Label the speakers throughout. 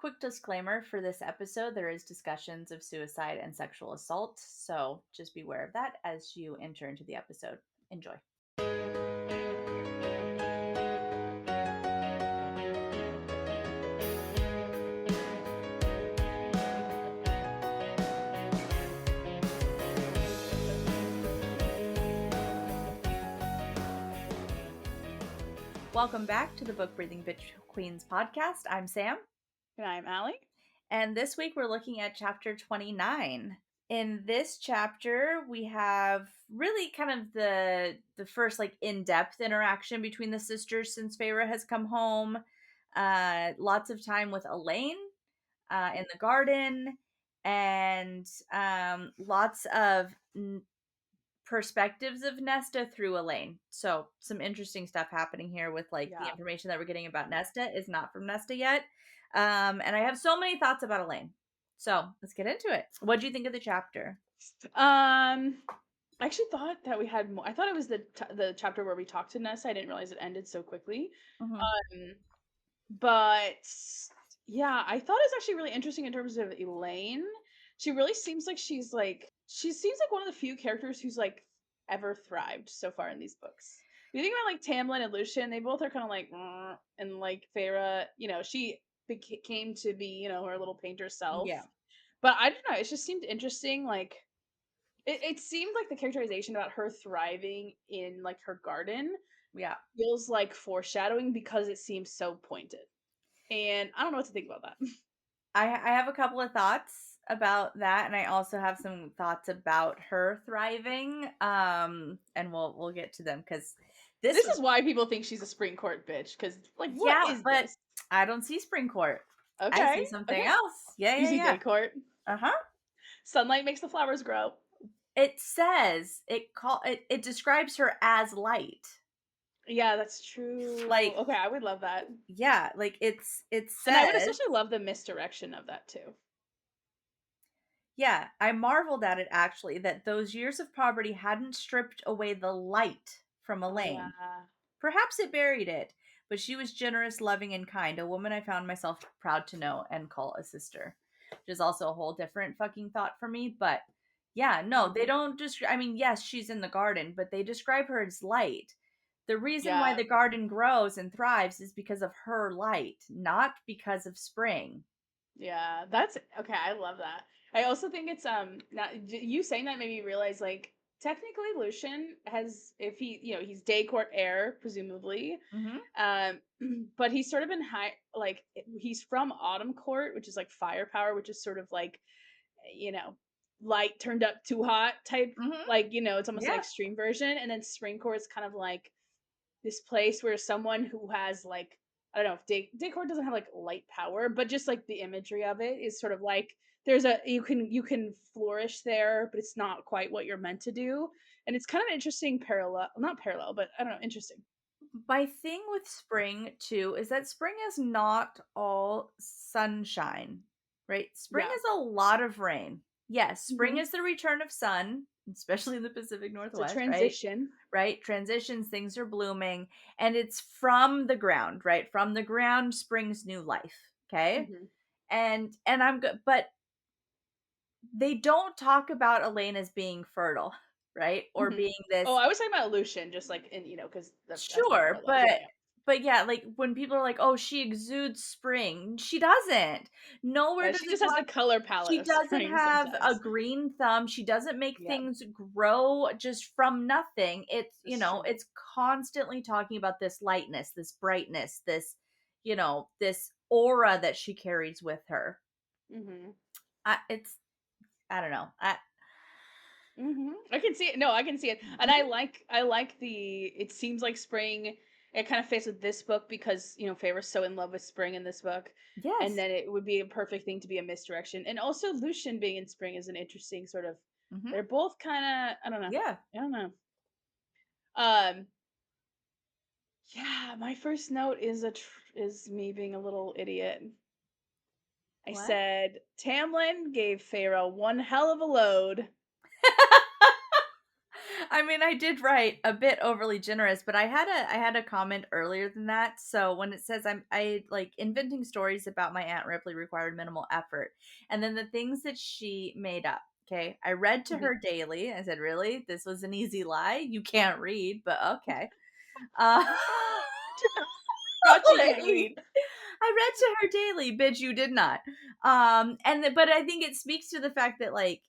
Speaker 1: Quick disclaimer for this episode, there is discussions of suicide and sexual assault, so just beware of that as you enter into the episode. Enjoy. Welcome back to the Book Breathing Bitch Queens podcast. I'm Sam.
Speaker 2: And I'm Allie.
Speaker 1: And this week we're looking at chapter 29. In this chapter, we have really kind of the first like in-depth interaction between the sisters since Feyre has come home. Lots of time with Elain in the garden, and lots of perspectives of Nesta through Elain. So some interesting stuff happening here with the information that we're getting about Nesta is not from Nesta yet. And I have so many thoughts about Elain. So let's get into it. What do you think of the chapter?
Speaker 2: I actually thought that we had more. I thought it was the chapter where we talked to Nesta. I didn't realize it ended so quickly.
Speaker 1: Mm-hmm.
Speaker 2: But yeah, I thought it was actually really interesting in terms of Elain. She really seems like she seems like one of the few characters who's like ever thrived so far in these books. You think about like Tamlin and Lucian, they both are kind of like, and like Feyre, she came to be, her little painter self.
Speaker 1: Yeah.
Speaker 2: But I don't know, it just seemed interesting. Like, it seemed like the characterization about her thriving in like her garden feels like foreshadowing because it seems so pointed. And I don't know what to think about that.
Speaker 1: I have a couple of thoughts about that, and I also have some thoughts about her thriving. And we'll get to them because
Speaker 2: this is why people think she's a spring court bitch. Because like, what is
Speaker 1: but
Speaker 2: this?
Speaker 1: I don't see spring court.
Speaker 2: Okay,
Speaker 1: I see something else.
Speaker 2: You see day court. Sunlight makes the flowers grow.
Speaker 1: It says it describes her as light.
Speaker 2: Yeah, that's true.
Speaker 1: Like,
Speaker 2: okay, I would love that.
Speaker 1: Yeah, like it says,
Speaker 2: and I would especially love the misdirection of that too.
Speaker 1: Yeah, I marveled at it actually that those years of poverty hadn't stripped away the light from Elain.
Speaker 2: Yeah.
Speaker 1: Perhaps it buried it, but she was generous, loving, and kind, a woman I found myself proud to know and call a sister. Which is also a whole different fucking thought for me, but yeah, no, they don't I mean, yes, she's in the garden, but they describe her as light. The reason why the garden grows and thrives is because of her light, not because of spring.
Speaker 2: Yeah, that's okay. I love that. I also think it's not you saying that made me realize like technically Lucian has, if he he's day court heir presumably, but he's sort of been like he's from autumn court, which is like firepower, which is sort of like light turned up too hot type, like it's almost an extreme version, and then spring court is kind of like this place where someone who has like, I don't know if decor doesn't have like light power, but just like the imagery of it is sort of like there's you can flourish there, but it's not quite what you're meant to do. And it's kind of an interesting not parallel, but I don't know, interesting.
Speaker 1: My thing with spring too is that spring is not all sunshine, right? Spring is a lot of rain. Yes, spring is the return of sun, especially in the Pacific Northwest.
Speaker 2: It's a transition.
Speaker 1: Right? Transitions, things are blooming, and it's from the ground, right? From the ground springs new life. Okay. And I'm good, but they don't talk about Elain as being fertile, right? Or being this.
Speaker 2: Oh, I was talking about Lucian, just like in because
Speaker 1: sure, but yeah, like when people are like, "Oh, she exudes spring," she doesn't. Nowhere does
Speaker 2: she just has the color palette.
Speaker 1: She doesn't have a green thumb. She doesn't make things grow just from nothing. It's it's constantly talking about this lightness, this brightness, this this aura that she carries with her. I don't know.
Speaker 2: I can see it. No, I can see it, and I like the. It seems like spring. It kind of fits with this book because Feyre's so in love with spring in this book.
Speaker 1: Yes,
Speaker 2: and then it would be a perfect thing to be a misdirection, and also Lucian being in spring is an interesting sort of. They're both kind of, I don't know.
Speaker 1: Yeah,
Speaker 2: I don't know. Yeah, my first note is me being a little idiot. I said Tamlin gave Feyre one hell of a load.
Speaker 1: I mean, I did write a bit overly generous, but I had a comment earlier than that. So when it says I like inventing stories about my Aunt Ripley required minimal effort, and then the things that she made up. Okay, I read to
Speaker 2: Mhm.
Speaker 1: her daily. I said, "Really? This was an easy lie. You can't read, but okay." Uh,
Speaker 2: God, she
Speaker 1: like,
Speaker 2: can't read.
Speaker 1: I read to her daily, bitch. You did not. But I think it speaks to the fact that like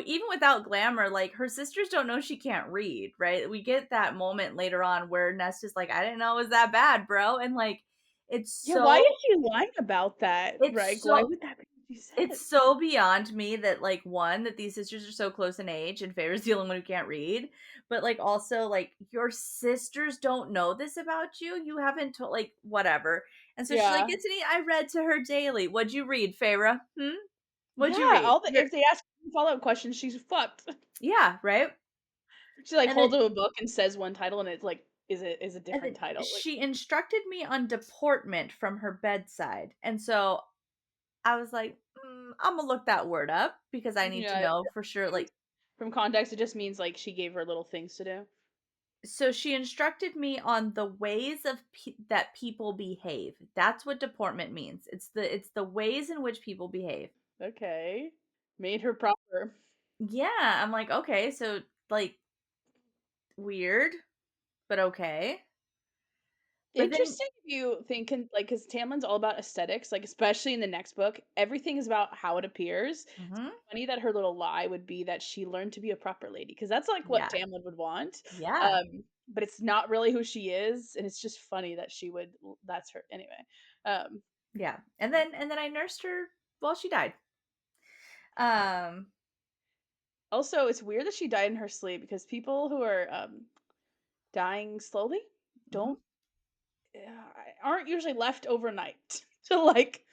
Speaker 1: even without glamour, like her sisters don't know she can't read, right? We get that moment later on where Nesta's like, I didn't know it was that bad, bro. And like, it's
Speaker 2: Yeah, why
Speaker 1: so,
Speaker 2: is she lying about that?
Speaker 1: it's
Speaker 2: Right? Why
Speaker 1: so,
Speaker 2: would that be what she said?
Speaker 1: it's so beyond me that like one, that these sisters are so close in age and Feyre's the only one who can't read. But like also like your sisters don't know this about you. You haven't told like whatever. And so she's like,
Speaker 2: Yeah.
Speaker 1: it's me. I read to her daily. What'd you read, Feyre? What'd you
Speaker 2: Yeah,
Speaker 1: read?
Speaker 2: all the if they ask follow-up questions, she's fucked.
Speaker 1: Yeah, right.
Speaker 2: She, like,
Speaker 1: And
Speaker 2: holds
Speaker 1: then
Speaker 2: up a book and says one title, and it's like, is a
Speaker 1: And
Speaker 2: different
Speaker 1: then
Speaker 2: title, like
Speaker 1: she instructed me on deportment from her bedside. And so I was like, I'm gonna look that word up because I need to
Speaker 2: yeah,
Speaker 1: know for sure. Like,
Speaker 2: from context, it just means, like, she gave her little things to do.
Speaker 1: so she instructed me on the ways of that people behave. That's what deportment means. It's the ways in which people behave.
Speaker 2: Okay. Made her proper.
Speaker 1: Yeah, I'm like, okay, so like weird, but okay. But then,
Speaker 2: Interesting if you think like, because Tamlin's all about aesthetics, like, especially in the next book, everything is about how it appears.
Speaker 1: mhm,
Speaker 2: Funny that her little lie would be that she learned to be a proper lady, because that's, like, what
Speaker 1: yeah,
Speaker 2: Tamlin would want,
Speaker 1: yeah,
Speaker 2: but it's not really who she is, and it's just funny that she would that's her anyway. Um,
Speaker 1: yeah. And then I nursed her while she died. Um,
Speaker 2: Also, it's weird that she died in her sleep because people who are, dying slowly
Speaker 1: mhm,
Speaker 2: don't aren't usually left overnight to, like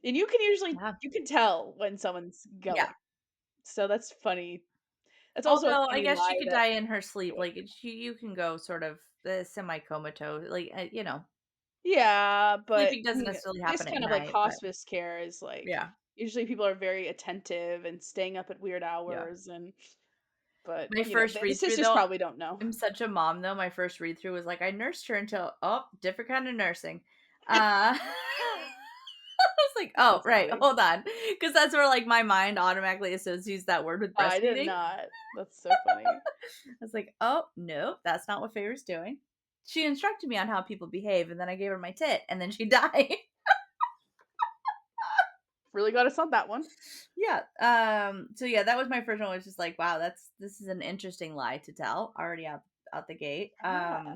Speaker 2: and you can usually
Speaker 1: yeah.
Speaker 2: you can tell when someone's
Speaker 1: Yeah.
Speaker 2: going. So that's funny. That's also a
Speaker 1: Although I
Speaker 2: funny
Speaker 1: guess she
Speaker 2: lie
Speaker 1: could
Speaker 2: that
Speaker 1: die in her sleep, like, you can go sort of, semi-comatose, like,
Speaker 2: yeah, but
Speaker 1: sleeping
Speaker 2: I
Speaker 1: doesn't
Speaker 2: mean,
Speaker 1: necessarily
Speaker 2: this
Speaker 1: happen at
Speaker 2: kind of like
Speaker 1: night, but
Speaker 2: hospice care is like
Speaker 1: yeah,
Speaker 2: usually people are very attentive and staying up at weird
Speaker 1: yeah.
Speaker 2: hours and but
Speaker 1: My first
Speaker 2: the
Speaker 1: read-through,
Speaker 2: sisters
Speaker 1: though,
Speaker 2: probably don't know.
Speaker 1: I'm such a mom, though, my first read-through was like, I nursed her until oh, different kind of nursing. I was like, "Oh,
Speaker 2: That's
Speaker 1: right,
Speaker 2: funny.
Speaker 1: hold on, because that's where, like, my mind automatically associates that word with
Speaker 2: I did
Speaker 1: breastfeeding.
Speaker 2: not. That's so funny.
Speaker 1: I was like, "Oh, no, that's not what Feyre's doing." She instructed me on how people behave, and then I gave her my tit, and then she died.
Speaker 2: Really got us on that one.
Speaker 1: Yeah. So yeah, that was my first one, was just like, wow, this is an interesting lie to tell already out the gate.
Speaker 2: Yeah.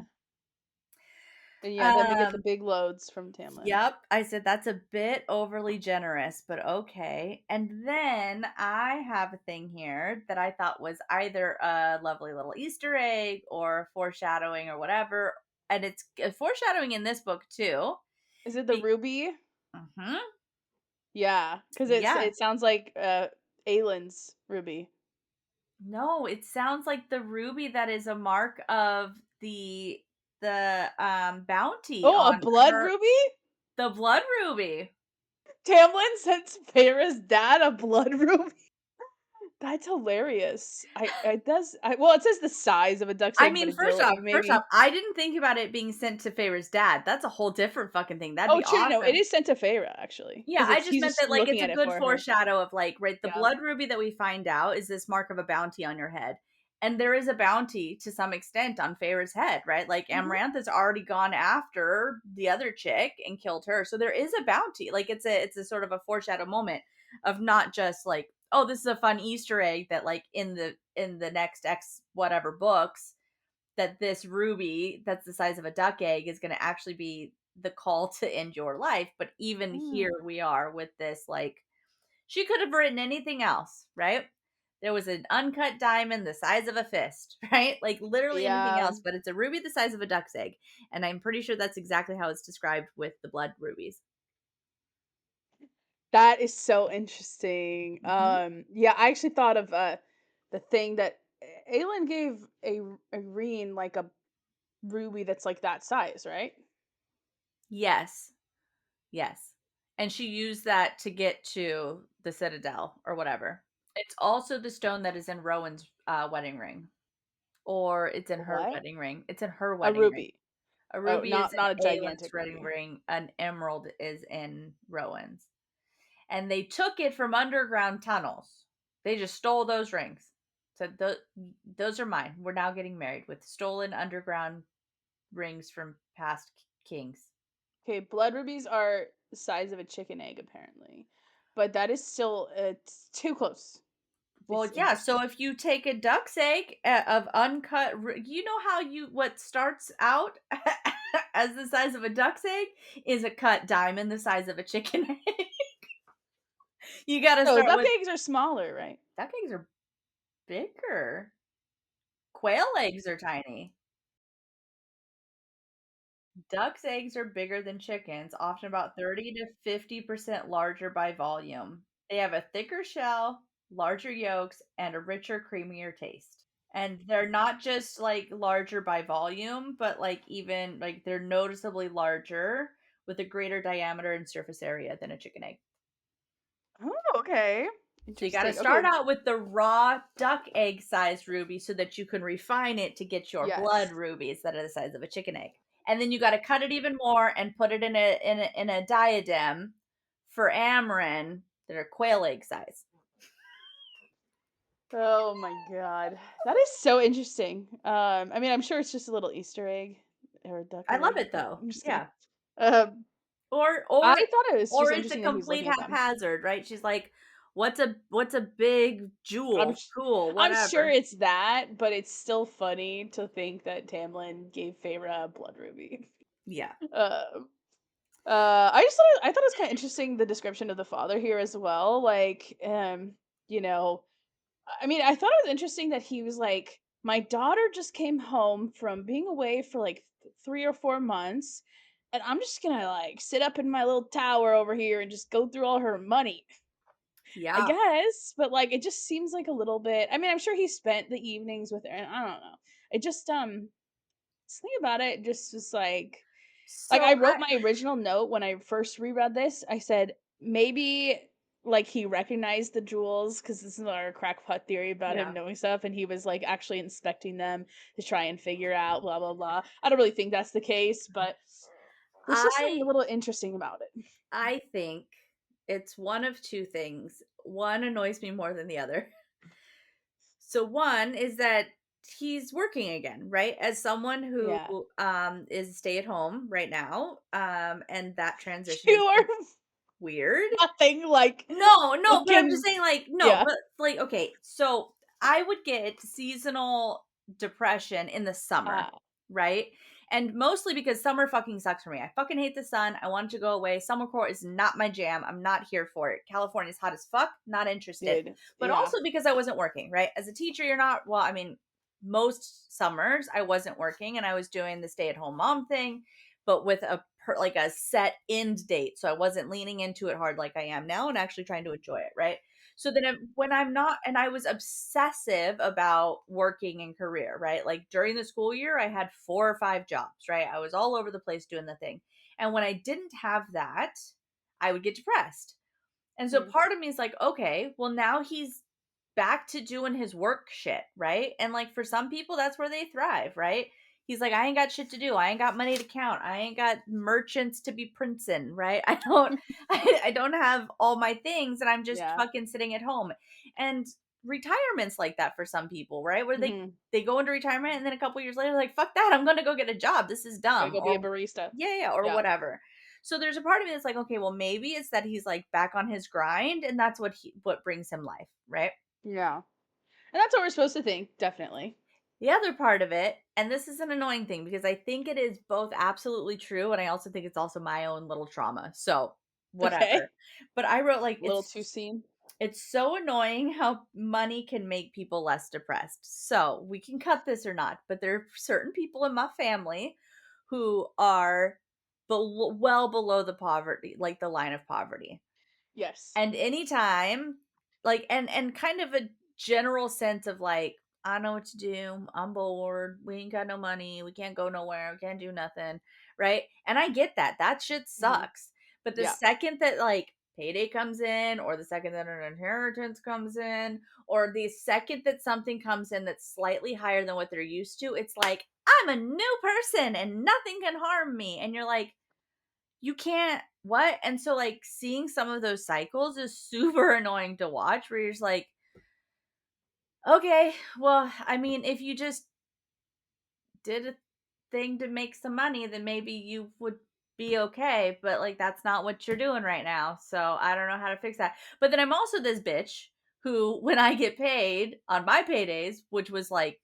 Speaker 2: And yeah, then we get the
Speaker 1: Um
Speaker 2: big loads from Tamlin.
Speaker 1: yep, I said that's a bit overly generous, but okay. And then I have a thing here that I thought was either a lovely little Easter egg or foreshadowing or whatever. And it's foreshadowing in this book too.
Speaker 2: Is it the
Speaker 1: Be-
Speaker 2: ruby?
Speaker 1: Mhm.
Speaker 2: Yeah, because
Speaker 1: Yeah.
Speaker 2: it sounds like Aelin's ruby.
Speaker 1: No, it sounds like the ruby that is a mark of the bounty
Speaker 2: Oh, a
Speaker 1: on
Speaker 2: blood
Speaker 1: her,
Speaker 2: ruby?
Speaker 1: the blood ruby.
Speaker 2: Tamlin sends Feyre's dad a blood ruby. That's hilarious. It does. Well, it says the size of a duck's
Speaker 1: I
Speaker 2: egg, but
Speaker 1: mean,
Speaker 2: a
Speaker 1: first off,
Speaker 2: maybe.
Speaker 1: I didn't think about it being sent to Favor's dad. That's a whole different fucking thing. That'd
Speaker 2: Oh,
Speaker 1: be
Speaker 2: true. No, it
Speaker 1: awesome.
Speaker 2: is sent to Feyre actually,
Speaker 1: Yeah,
Speaker 2: because
Speaker 1: I
Speaker 2: it's
Speaker 1: just
Speaker 2: he's
Speaker 1: meant
Speaker 2: just
Speaker 1: that like
Speaker 2: looking
Speaker 1: it's a
Speaker 2: at it
Speaker 1: good
Speaker 2: for her.
Speaker 1: foreshadow of like, right, the
Speaker 2: Yeah.
Speaker 1: blood ruby that we find out is this mark of a bounty on your head. And there is a bounty to some extent on Feyre's head, right? Like
Speaker 2: Mhm.
Speaker 1: Amaranth has already gone after the other chick and killed her. So there is a bounty. Like it's a sort of a foreshadow moment of not just like, oh, this is a fun Easter egg that like in the next X whatever books, that this ruby that's the size of a duck egg is going to actually be the call to end your life. But even
Speaker 2: Mm.
Speaker 1: here we are with this, like, she could have written anything else, right? There was an uncut diamond the size of a fist, right? Like literally anything
Speaker 2: Yeah.
Speaker 1: else, but it's a ruby the size of a duck's egg. And I'm pretty sure that's exactly how it's described with the blood rubies.
Speaker 2: That is so interesting.
Speaker 1: Hmm.
Speaker 2: Yeah, I actually thought of the thing that Aelin gave a Reen like a ruby that's like that size, right?
Speaker 1: Yes. Yes. And she used that to get to the Citadel or whatever. It's also the stone that is in Rowan's wedding ring. Or it's in her
Speaker 2: What?
Speaker 1: wedding ring. It's in her
Speaker 2: A
Speaker 1: wedding ring.
Speaker 2: ruby.
Speaker 1: A
Speaker 2: Oh,
Speaker 1: ruby is
Speaker 2: not a
Speaker 1: in Aelin's
Speaker 2: gigantic
Speaker 1: wedding
Speaker 2: ruby.
Speaker 1: ring. An emerald is in Rowan's. And they took it from underground tunnels. They just stole those rings. So those are mine. We're now getting married with stolen underground rings from past kings.
Speaker 2: Okay, blood rubies are the size of a chicken egg, apparently, but that is still it's too close.
Speaker 1: Well,
Speaker 2: It's
Speaker 1: yeah.
Speaker 2: interesting.
Speaker 1: So if you take a duck's egg of uncut, you know how what starts out as the size of a duck's egg is a cut diamond the size of a chicken egg. You got to
Speaker 2: No,
Speaker 1: start
Speaker 2: duck
Speaker 1: with
Speaker 2: eggs are smaller, right?
Speaker 1: duck eggs are bigger. Quail eggs are tiny. Duck's eggs are bigger than chickens, often about 30 to 50% larger by volume. They have a thicker shell, larger yolks, and a richer, creamier taste. And they're not just like larger by volume, but like even like they're noticeably larger with a greater diameter and surface area than a chicken egg.
Speaker 2: Oh, okay.
Speaker 1: So you got to
Speaker 2: Interesting.
Speaker 1: start
Speaker 2: Okay.
Speaker 1: out with the raw duck egg sized ruby so that you can refine it to get your blood
Speaker 2: Yes.
Speaker 1: rubies that are the size of a chicken egg. And then you got to cut it even more and put it in a diadem for Amarin that are quail egg size.
Speaker 2: Oh my god. That is so interesting. I mean, I'm sure it's just a little Easter egg or a duck
Speaker 1: I love
Speaker 2: egg,
Speaker 1: it
Speaker 2: but
Speaker 1: though.
Speaker 2: I'm just kidding.
Speaker 1: Yeah.
Speaker 2: Um,
Speaker 1: Or
Speaker 2: I
Speaker 1: or
Speaker 2: thought it was just
Speaker 1: or it's a
Speaker 2: interesting that he was
Speaker 1: complete
Speaker 2: looking at them.
Speaker 1: haphazard, right? She's like, what's a big
Speaker 2: I'm
Speaker 1: jewel?
Speaker 2: s-
Speaker 1: Cool,
Speaker 2: I'm sure
Speaker 1: whatever.
Speaker 2: it's that, but it's still funny to think that Tamlin gave Feyre a blood ruby.
Speaker 1: Yeah.
Speaker 2: Um, I thought it was kind of interesting the description of the father here as well. Like, you know, I mean, I thought it was interesting that he was like, my daughter just came home from being away for like 3 or 4 months, and I'm just gonna like sit up in my little tower over here and just go through all her money. I
Speaker 1: Yeah.
Speaker 2: guess, but like it just seems like a little bit. I mean, I'm sure he spent the evenings with her, and I don't know. It just something about it just was like
Speaker 1: So
Speaker 2: I wrote my original note when I first reread this. I said maybe like he recognized the jewels because this is our crackpot theory about him
Speaker 1: yeah.
Speaker 2: knowing stuff, and he was like actually inspecting them to try and figure out blah blah blah. I don't really think that's the case, but there's just something a
Speaker 1: I
Speaker 2: little interesting about it.
Speaker 1: I think it's one of two things. One annoys me more than the other. So one is that he's working again, right? As someone who
Speaker 2: Yeah,
Speaker 1: is stay at home right now, and that transition
Speaker 2: you
Speaker 1: has
Speaker 2: are
Speaker 1: been weird.
Speaker 2: nothing like
Speaker 1: No, but I'm just
Speaker 2: fucking
Speaker 1: saying like no,
Speaker 2: yeah.
Speaker 1: but like okay, so I would get seasonal depression in the summer,
Speaker 2: Ah,
Speaker 1: right? And mostly because summer fucking sucks for me. I fucking hate the sun. I want it to go away. Summer core is not my jam. I'm not here for it. California's hot as fuck. Not interested.
Speaker 2: dude.
Speaker 1: But
Speaker 2: Yeah.
Speaker 1: also because I wasn't working, right? As a teacher, you're not, well, I mean, most summers I wasn't working and I was doing the stay at home mom thing, but with like a set end date. So I wasn't leaning into it hard like I am now and actually trying to enjoy it, right? So then when I'm not, and I was obsessive about working and career, right? Like during the school year, I had 4 or 5 jobs, right? I was all over the place doing the thing. And when I didn't have that, I would get depressed. And so
Speaker 2: Mm.
Speaker 1: part of me is like, okay, well, now he's back to doing his work shit, right? And like for some people, that's where they thrive, right? He's like, I ain't got shit to do. I ain't got money to count. I ain't got merchants to be princing, right? I don't have all my things and I'm just
Speaker 2: Yeah.
Speaker 1: fucking sitting at home. And retirement's like that for some people, right? Where they
Speaker 2: Mhm.
Speaker 1: they go into retirement and then a couple years later, like, fuck that, I'm gonna go get a job. This is
Speaker 2: Gotta
Speaker 1: dumb.
Speaker 2: go be a
Speaker 1: Or
Speaker 2: barista.
Speaker 1: yeah, or
Speaker 2: Yeah.
Speaker 1: whatever. So there's a part of me that's like, okay, well, maybe it's that he's like back on his grind, and that's what brings him life, right?
Speaker 2: Yeah. And that's what we're supposed to think, definitely.
Speaker 1: The other part of it, and this is an annoying thing because I think it is both absolutely true, and I also think it's also my own little trauma. So
Speaker 2: Okay.
Speaker 1: whatever. But I wrote like
Speaker 2: Little too seen.
Speaker 1: it's so annoying how money can make people less depressed. So we can cut this or not, but there are certain people in my family who are well below the poverty, like the line of poverty.
Speaker 2: Yes.
Speaker 1: And anytime, like, and kind of a general sense of like, I don't know what to do. I'm bored. We ain't got no money. We can't go nowhere. We can't do nothing. Right. And I get that. That shit
Speaker 2: Mhm.
Speaker 1: sucks. But the
Speaker 2: Yeah.
Speaker 1: second that like payday comes in, or the second that an inheritance comes in, or the second that something comes in that's slightly higher than what they're used to, it's like, I'm a new person and nothing can harm me. And you're like, you can't, what? And so, like, seeing some of those cycles is super annoying to watch, where you're just like, okay, well, I mean, if you just did a thing to make some money, then maybe you would be okay. But like, that's not what you're doing right now. So I don't know how to fix that. But then I'm also this bitch who, when I get paid on my paydays, which was like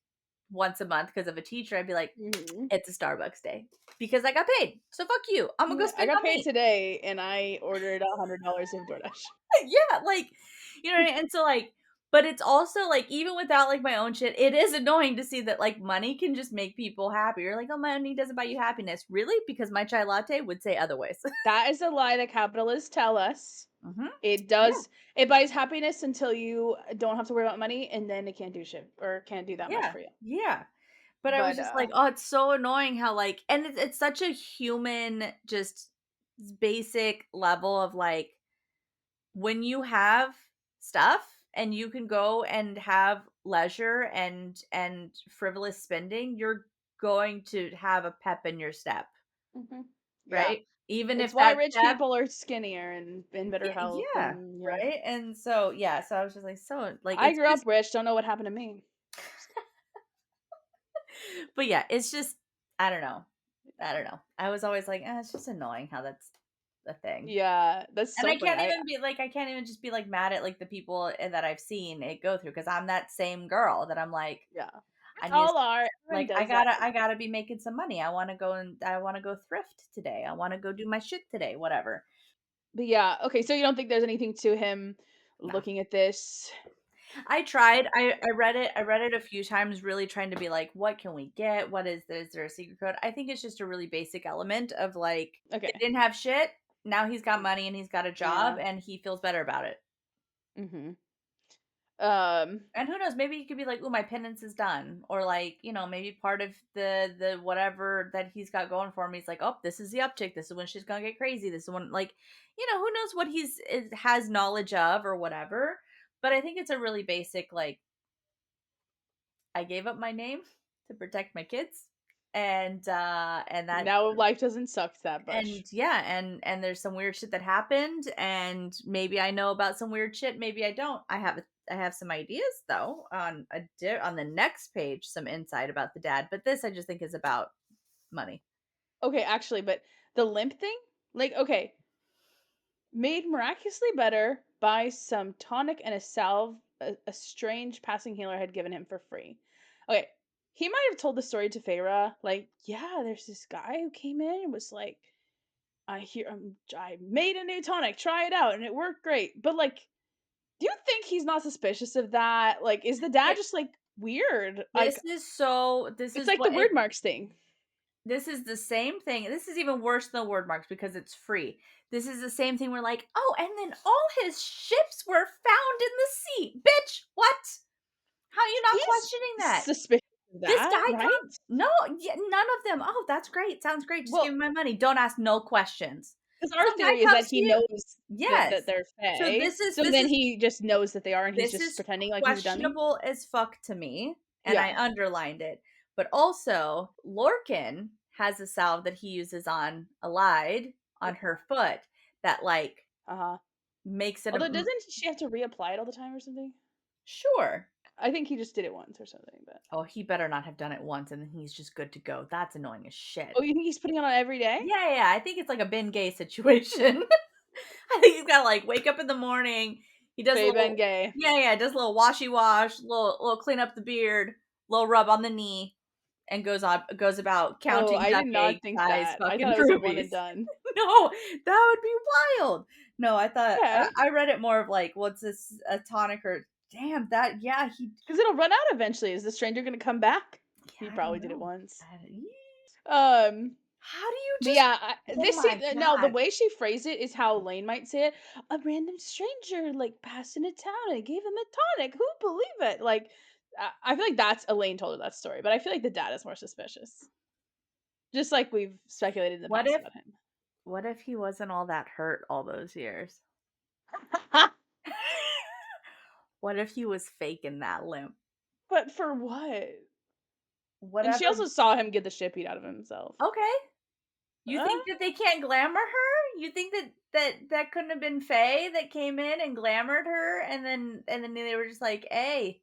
Speaker 1: once a month because of a teacher, I'd be like, it's a Starbucks day because I got paid. So fuck you. I'm gonna go
Speaker 2: I
Speaker 1: spend
Speaker 2: got
Speaker 1: on
Speaker 2: paid
Speaker 1: me.
Speaker 2: today, and I ordered $100 of DoorDash.
Speaker 1: Yeah, like, you know what I mean? And so, like, but it's also like, even without like my own shit, it is annoying to see that like money can just make people happy. You're like, oh, money doesn't buy you happiness. Really? Because my chai latte would say otherwise.
Speaker 2: That is a lie that capitalists tell us.
Speaker 1: Hmm.
Speaker 2: It
Speaker 1: Yeah.
Speaker 2: does. It buys happiness until you don't have to worry about money, and then it can't do shit or can't do that much
Speaker 1: Yeah.
Speaker 2: for you.
Speaker 1: Yeah. But I was
Speaker 2: But
Speaker 1: just like, oh, it's so annoying how like, and it's such a human, just basic level of like, when you have stuff and you can go and have leisure and frivolous spending, you're going to have a pep in your step,
Speaker 2: yeah,
Speaker 1: right? Even
Speaker 2: it's
Speaker 1: if
Speaker 2: why
Speaker 1: that
Speaker 2: rich
Speaker 1: step,
Speaker 2: people are skinnier and in better health.
Speaker 1: yeah,
Speaker 2: And yeah,
Speaker 1: right? And so yeah, so I was just like, so like,
Speaker 2: I
Speaker 1: it's
Speaker 2: grew up
Speaker 1: just,
Speaker 2: rich. Don't know what happened to me.
Speaker 1: but yeah, it's just, I don't know. I don't know. I was always like, it's just annoying how that's the thing.
Speaker 2: Yeah, that's
Speaker 1: And
Speaker 2: so
Speaker 1: I
Speaker 2: funny.
Speaker 1: can't even be like, I can't even just be like mad at like the people that I've seen it go through, because I'm that same girl that I'm like,
Speaker 2: Yeah,
Speaker 1: I need to,
Speaker 2: all are. Everyone
Speaker 1: like,
Speaker 2: does that.
Speaker 1: I gotta be making some money. I want to go thrift today. I want to go do my shit today. Whatever.
Speaker 2: But yeah, okay. So you don't think there's anything to him
Speaker 1: No,
Speaker 2: looking at this?
Speaker 1: I tried. I read it. I read it a few times, really trying to be like, what can we get? What is this? Is there a secret code? I think it's just a really basic element of like,
Speaker 2: Okay.
Speaker 1: they didn't have shit. Now he's got money and he's got a job
Speaker 2: Yeah.
Speaker 1: and he feels better about it.
Speaker 2: Mhm. Um.
Speaker 1: And who knows, maybe you could be like, "Ooh, my penance is done," or like, you know, maybe part of the whatever that he's got going for him. He's like, "Oh, this is the uptick. This is when she's gonna get crazy. This is when, like, you know, who knows what has knowledge of or whatever." But I think it's a really basic like, I gave up my name to protect my kids, and that,
Speaker 2: Now life doesn't suck that
Speaker 1: and
Speaker 2: much.
Speaker 1: yeah, and there's some weird shit that happened, and maybe I know about some weird shit, maybe I don't. I have some ideas though on on the next page, some insight about the dad, but this I just think is about money.
Speaker 2: Okay, actually, but the limp thing, like, okay, made miraculously better by some tonic and a salve a strange passing healer had given him for free. Okay, he might have told the story to Feyre, like, yeah, there's this guy who came in and was like, I made a new tonic, try it out, and it worked great. But like, do you think he's not suspicious of that? Like, is the dad
Speaker 1: It,
Speaker 2: just like weird? Like,
Speaker 1: this
Speaker 2: it's
Speaker 1: is
Speaker 2: like the
Speaker 1: what it
Speaker 2: Wyrdmarks thing.
Speaker 1: this is the same thing. This is even worse than word marks because it's free. This is the same thing. We're like, oh, and then all his ships were found in the sea. Bitch, what? How are you not
Speaker 2: He's
Speaker 1: questioning that?
Speaker 2: suspicious of
Speaker 1: This guy
Speaker 2: that, right?
Speaker 1: come, no, yeah, none of them. Oh, that's great. Sounds great. Just give
Speaker 2: Well,
Speaker 1: me my money. Don't ask no questions.
Speaker 2: because our
Speaker 1: Some guy
Speaker 2: theory is that
Speaker 1: comes to
Speaker 2: he
Speaker 1: you.
Speaker 2: knows that
Speaker 1: Yes.
Speaker 2: they're
Speaker 1: So
Speaker 2: Fae, so then he just knows that they are, and he's
Speaker 1: this
Speaker 2: just
Speaker 1: is
Speaker 2: pretending like he's a dummy.
Speaker 1: questionable as fuck to me, and I
Speaker 2: Yeah.
Speaker 1: underlined it. But also, Lorcan has a salve that he uses on Allied on her foot that like
Speaker 2: Uh huh.
Speaker 1: makes it a
Speaker 2: Although, doesn't she have to reapply it all the time or something?
Speaker 1: sure.
Speaker 2: I think he just did it once or something. But
Speaker 1: Oh, he better not have done it once and then he's just good to go. That's annoying as shit.
Speaker 2: oh, you think he's putting it on every day?
Speaker 1: Yeah, yeah, I think it's like a Ben Gay situation. I think he's gotta like wake up in the morning. He does a
Speaker 2: Fae Ben
Speaker 1: little,
Speaker 2: Gay.
Speaker 1: yeah, yeah, does a little washy wash, little clean up the beard, little rub on the knee, and goes about
Speaker 2: Oh,
Speaker 1: counting
Speaker 2: I
Speaker 1: duck
Speaker 2: did not
Speaker 1: egg
Speaker 2: think
Speaker 1: size
Speaker 2: that. I
Speaker 1: fucking
Speaker 2: thought it was a one and
Speaker 1: rubies.
Speaker 2: done.
Speaker 1: No, that would be wild. No, I thought
Speaker 2: Okay,
Speaker 1: I read it more of like, what's this, a tonic or damn that, yeah, he,
Speaker 2: because it'll run out eventually. Is the stranger gonna come back? He
Speaker 1: yeah, I don't
Speaker 2: probably did it
Speaker 1: know.
Speaker 2: once.
Speaker 1: I don't-
Speaker 2: Um,
Speaker 1: How do you
Speaker 2: but
Speaker 1: just,
Speaker 2: yeah,
Speaker 1: oh
Speaker 2: this
Speaker 1: my
Speaker 2: now the
Speaker 1: god.
Speaker 2: way she phrased it is how Elain might say it. A random stranger like passed into town and gave him a tonic. Who'd believe it? Like, I feel like that's Elain told her that story, but I feel like the dad is more suspicious. Just like we've speculated in the
Speaker 1: What
Speaker 2: past
Speaker 1: if
Speaker 2: about him.
Speaker 1: what if he wasn't all that hurt all those years? What if he was faking that limp?
Speaker 2: But for what? And she
Speaker 1: Whatever.
Speaker 2: also saw him get the shit beat out of himself.
Speaker 1: Okay. You
Speaker 2: Uh,
Speaker 1: think that they can't glamour her? You think that couldn't have been Faye that came in and glamored her, and then they were just like, "Hey,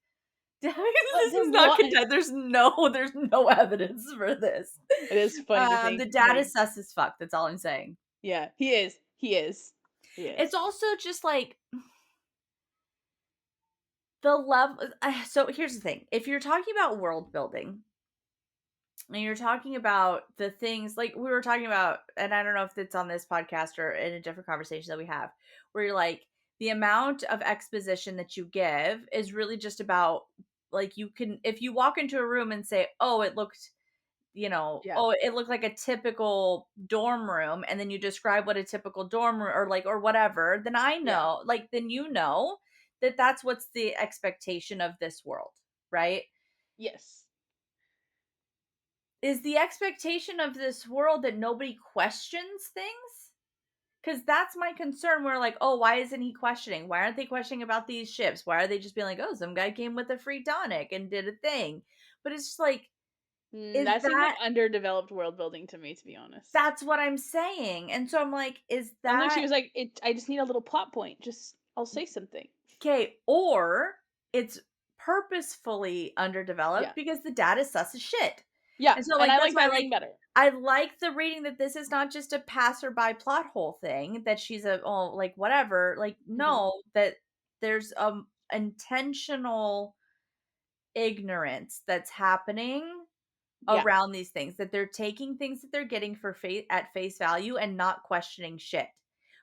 Speaker 1: this
Speaker 2: but
Speaker 1: is
Speaker 2: then
Speaker 1: not
Speaker 2: what?
Speaker 1: content. There's no evidence for this."
Speaker 2: It is funny to
Speaker 1: The
Speaker 2: think,
Speaker 1: dad
Speaker 2: like,
Speaker 1: is sus as fuck. That's all I'm saying.
Speaker 2: yeah, he is. He is. He
Speaker 1: It's
Speaker 2: is.
Speaker 1: also just like the love. So here's the thing: if you're talking about world building, and you're talking about the things like we were talking about, and I don't know if it's on this podcast or in a different conversation that we have, where you're like, the amount of exposition that you give is really just about, like, you can, if you walk into a room and say, oh, it looked,
Speaker 2: Yeah.
Speaker 1: oh, it looked like a typical dorm room, and then you describe what a typical dorm room or like or whatever, then I
Speaker 2: Yeah.
Speaker 1: know, like, then you know that that's what's the expectation of this world, right?
Speaker 2: Yes.
Speaker 1: Is the expectation of this world that nobody questions things? Because that's my concern. We're like, oh, why isn't he questioning? Why aren't they questioning about these ships? Why are they just being like, oh, some guy came with a free tonic and did a thing? But it's just like, is
Speaker 2: That seems like
Speaker 1: that,
Speaker 2: underdeveloped world building to me, to be honest.
Speaker 1: that's what I'm saying. And so I'm like, is
Speaker 2: Sounds like she
Speaker 1: that
Speaker 2: was like, I just need a little plot point. Just I'll say something.
Speaker 1: okay? Or it's purposefully underdeveloped
Speaker 2: Yeah.
Speaker 1: because the dad is sus as shit.
Speaker 2: Yeah.
Speaker 1: And so,
Speaker 2: And
Speaker 1: like,
Speaker 2: I
Speaker 1: that's
Speaker 2: like
Speaker 1: why
Speaker 2: that reading better.
Speaker 1: I like the reading that this is not just a passerby plot hole thing, that she's a, oh, like, whatever. Like,
Speaker 2: Hmm.
Speaker 1: no, that there's intentional ignorance that's happening
Speaker 2: Yeah.
Speaker 1: around these things, that they're taking things that they're getting for at face value and not questioning shit,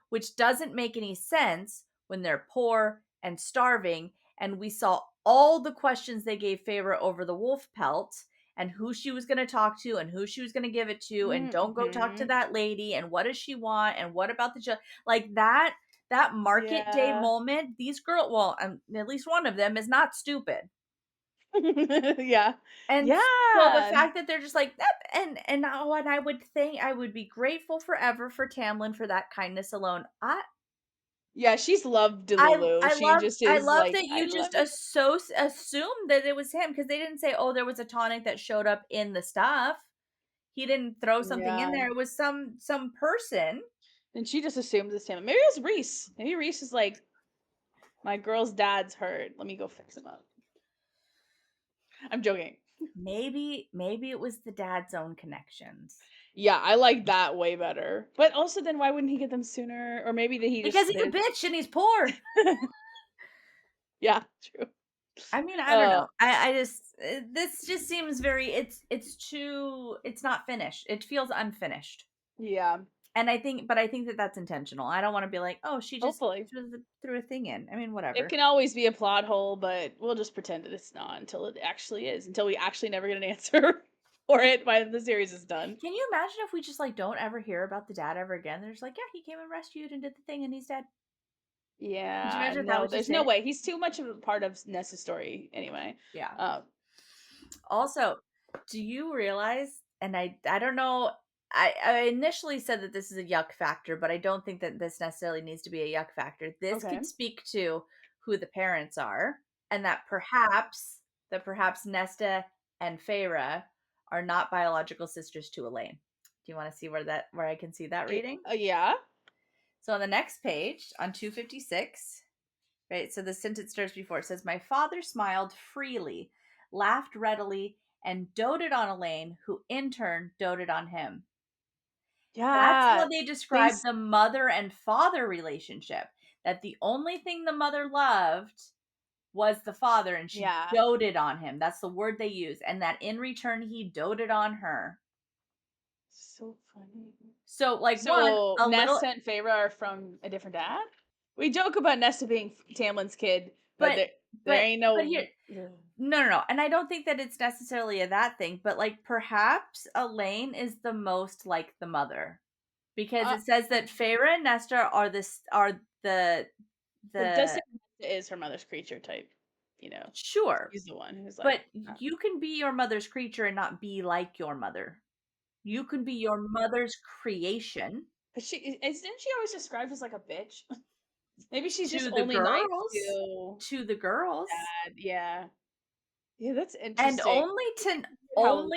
Speaker 1: which doesn't make any sense when they're poor and starving. And we saw all the questions they gave Feyre over the wolf pelt and who she was going to talk to and who she was going to give it to, and don't go talk to
Speaker 2: Mm-hmm.
Speaker 1: that lady, and what does she want, and what about like that market day
Speaker 2: Yeah.
Speaker 1: moment. These girls, well, at least one of them is not stupid.
Speaker 2: Yeah.
Speaker 1: And so the
Speaker 2: Yeah.
Speaker 1: fact that they're just like, "Yep," and oh, and I would think I would be grateful forever for Tamlin for that kindness alone.
Speaker 2: Yeah, she's loved Delulu. She just
Speaker 1: I
Speaker 2: is
Speaker 1: love
Speaker 2: like,
Speaker 1: that
Speaker 2: I
Speaker 1: you
Speaker 2: love
Speaker 1: just
Speaker 2: you.
Speaker 1: assumed that it was him, because they didn't say, "Oh, there was a tonic that showed up in the stuff." He didn't throw something in
Speaker 2: Yeah.
Speaker 1: there. It was some person.
Speaker 2: And she just assumes it's him. Maybe it was Rhys. Maybe Rhys is like, my girl's dad's hurt. Let me go fix him up. I'm joking.
Speaker 1: Maybe it was the dad's own connections.
Speaker 2: Yeah, I like that way better. But also, then why wouldn't he get them sooner? Or maybe that he
Speaker 1: Because
Speaker 2: just
Speaker 1: he's a
Speaker 2: there's.
Speaker 1: bitch and he's poor.
Speaker 2: Yeah, true.
Speaker 1: I mean, I don't
Speaker 2: Uh,
Speaker 1: know. I just this just seems very, it's too, it's not finished. It feels unfinished.
Speaker 2: yeah.
Speaker 1: And I think that that's intentional. I don't want to be like, "Oh,
Speaker 2: Hopefully,
Speaker 1: she just threw a thing in." I mean,
Speaker 2: it
Speaker 1: whatever.
Speaker 2: can always be a plot hole, but we'll just pretend that it's not until it actually is. Until we actually never get an answer for it by the series is done.
Speaker 1: Can you imagine if we just like don't ever hear about the dad ever again? They're just like, "Yeah, he came and rescued and did the thing and he's dead." Could you
Speaker 2: Yeah,
Speaker 1: imagine if that
Speaker 2: no,
Speaker 1: was just
Speaker 2: there's no
Speaker 1: it?
Speaker 2: way. He's too much of a part of Nessa's story anyway.
Speaker 1: Yeah.
Speaker 2: Uh,
Speaker 1: Also, do you realize, and I don't know, I initially said that this is a yuck factor, but I don't think that this necessarily needs to be a yuck factor. This
Speaker 2: okay.
Speaker 1: could speak to who the parents are, and that perhaps Nesta and Feyre are not biological sisters to Elain. Do you want to see where I can see that reading?
Speaker 2: Yeah.
Speaker 1: So on the next page, on 256, right? So the sentence starts before, it says, "My father smiled freely, laughed readily, and doted on Elaine, who in turn doted on him." That's how
Speaker 2: Yeah.
Speaker 1: they
Speaker 2: They
Speaker 1: describe the mother and father relationship. That the only thing the mother loved was the father, and she
Speaker 2: yeah.
Speaker 1: doted on him. That's the word they use. And that in return, he doted on her.
Speaker 2: So funny.
Speaker 1: So, like, one,
Speaker 2: So
Speaker 1: a little,
Speaker 2: Nesta and Feyre are from a different dad? We joke about Nesta being Tamlin's kid, but
Speaker 1: but,
Speaker 2: there ain't
Speaker 1: but
Speaker 2: no.
Speaker 1: here, no. And I don't think that it's necessarily a that thing, but like perhaps Elaine is the most like the mother, because
Speaker 2: Uh,
Speaker 1: it says that Feyre and Nesta are
Speaker 2: it does
Speaker 1: the
Speaker 2: say Nesta is her mother's creature type. You know,
Speaker 1: sure,
Speaker 2: she's the one who's like.
Speaker 1: but you can be your mother's creature and not be like your mother. You can be your mother's creation.
Speaker 2: But she isn't she always described as like a bitch? Maybe she's just
Speaker 1: to the
Speaker 2: only nice
Speaker 1: girls.
Speaker 2: to
Speaker 1: To the girls.
Speaker 2: dad. Yeah. Yeah, that's
Speaker 1: And
Speaker 2: interesting. How
Speaker 1: only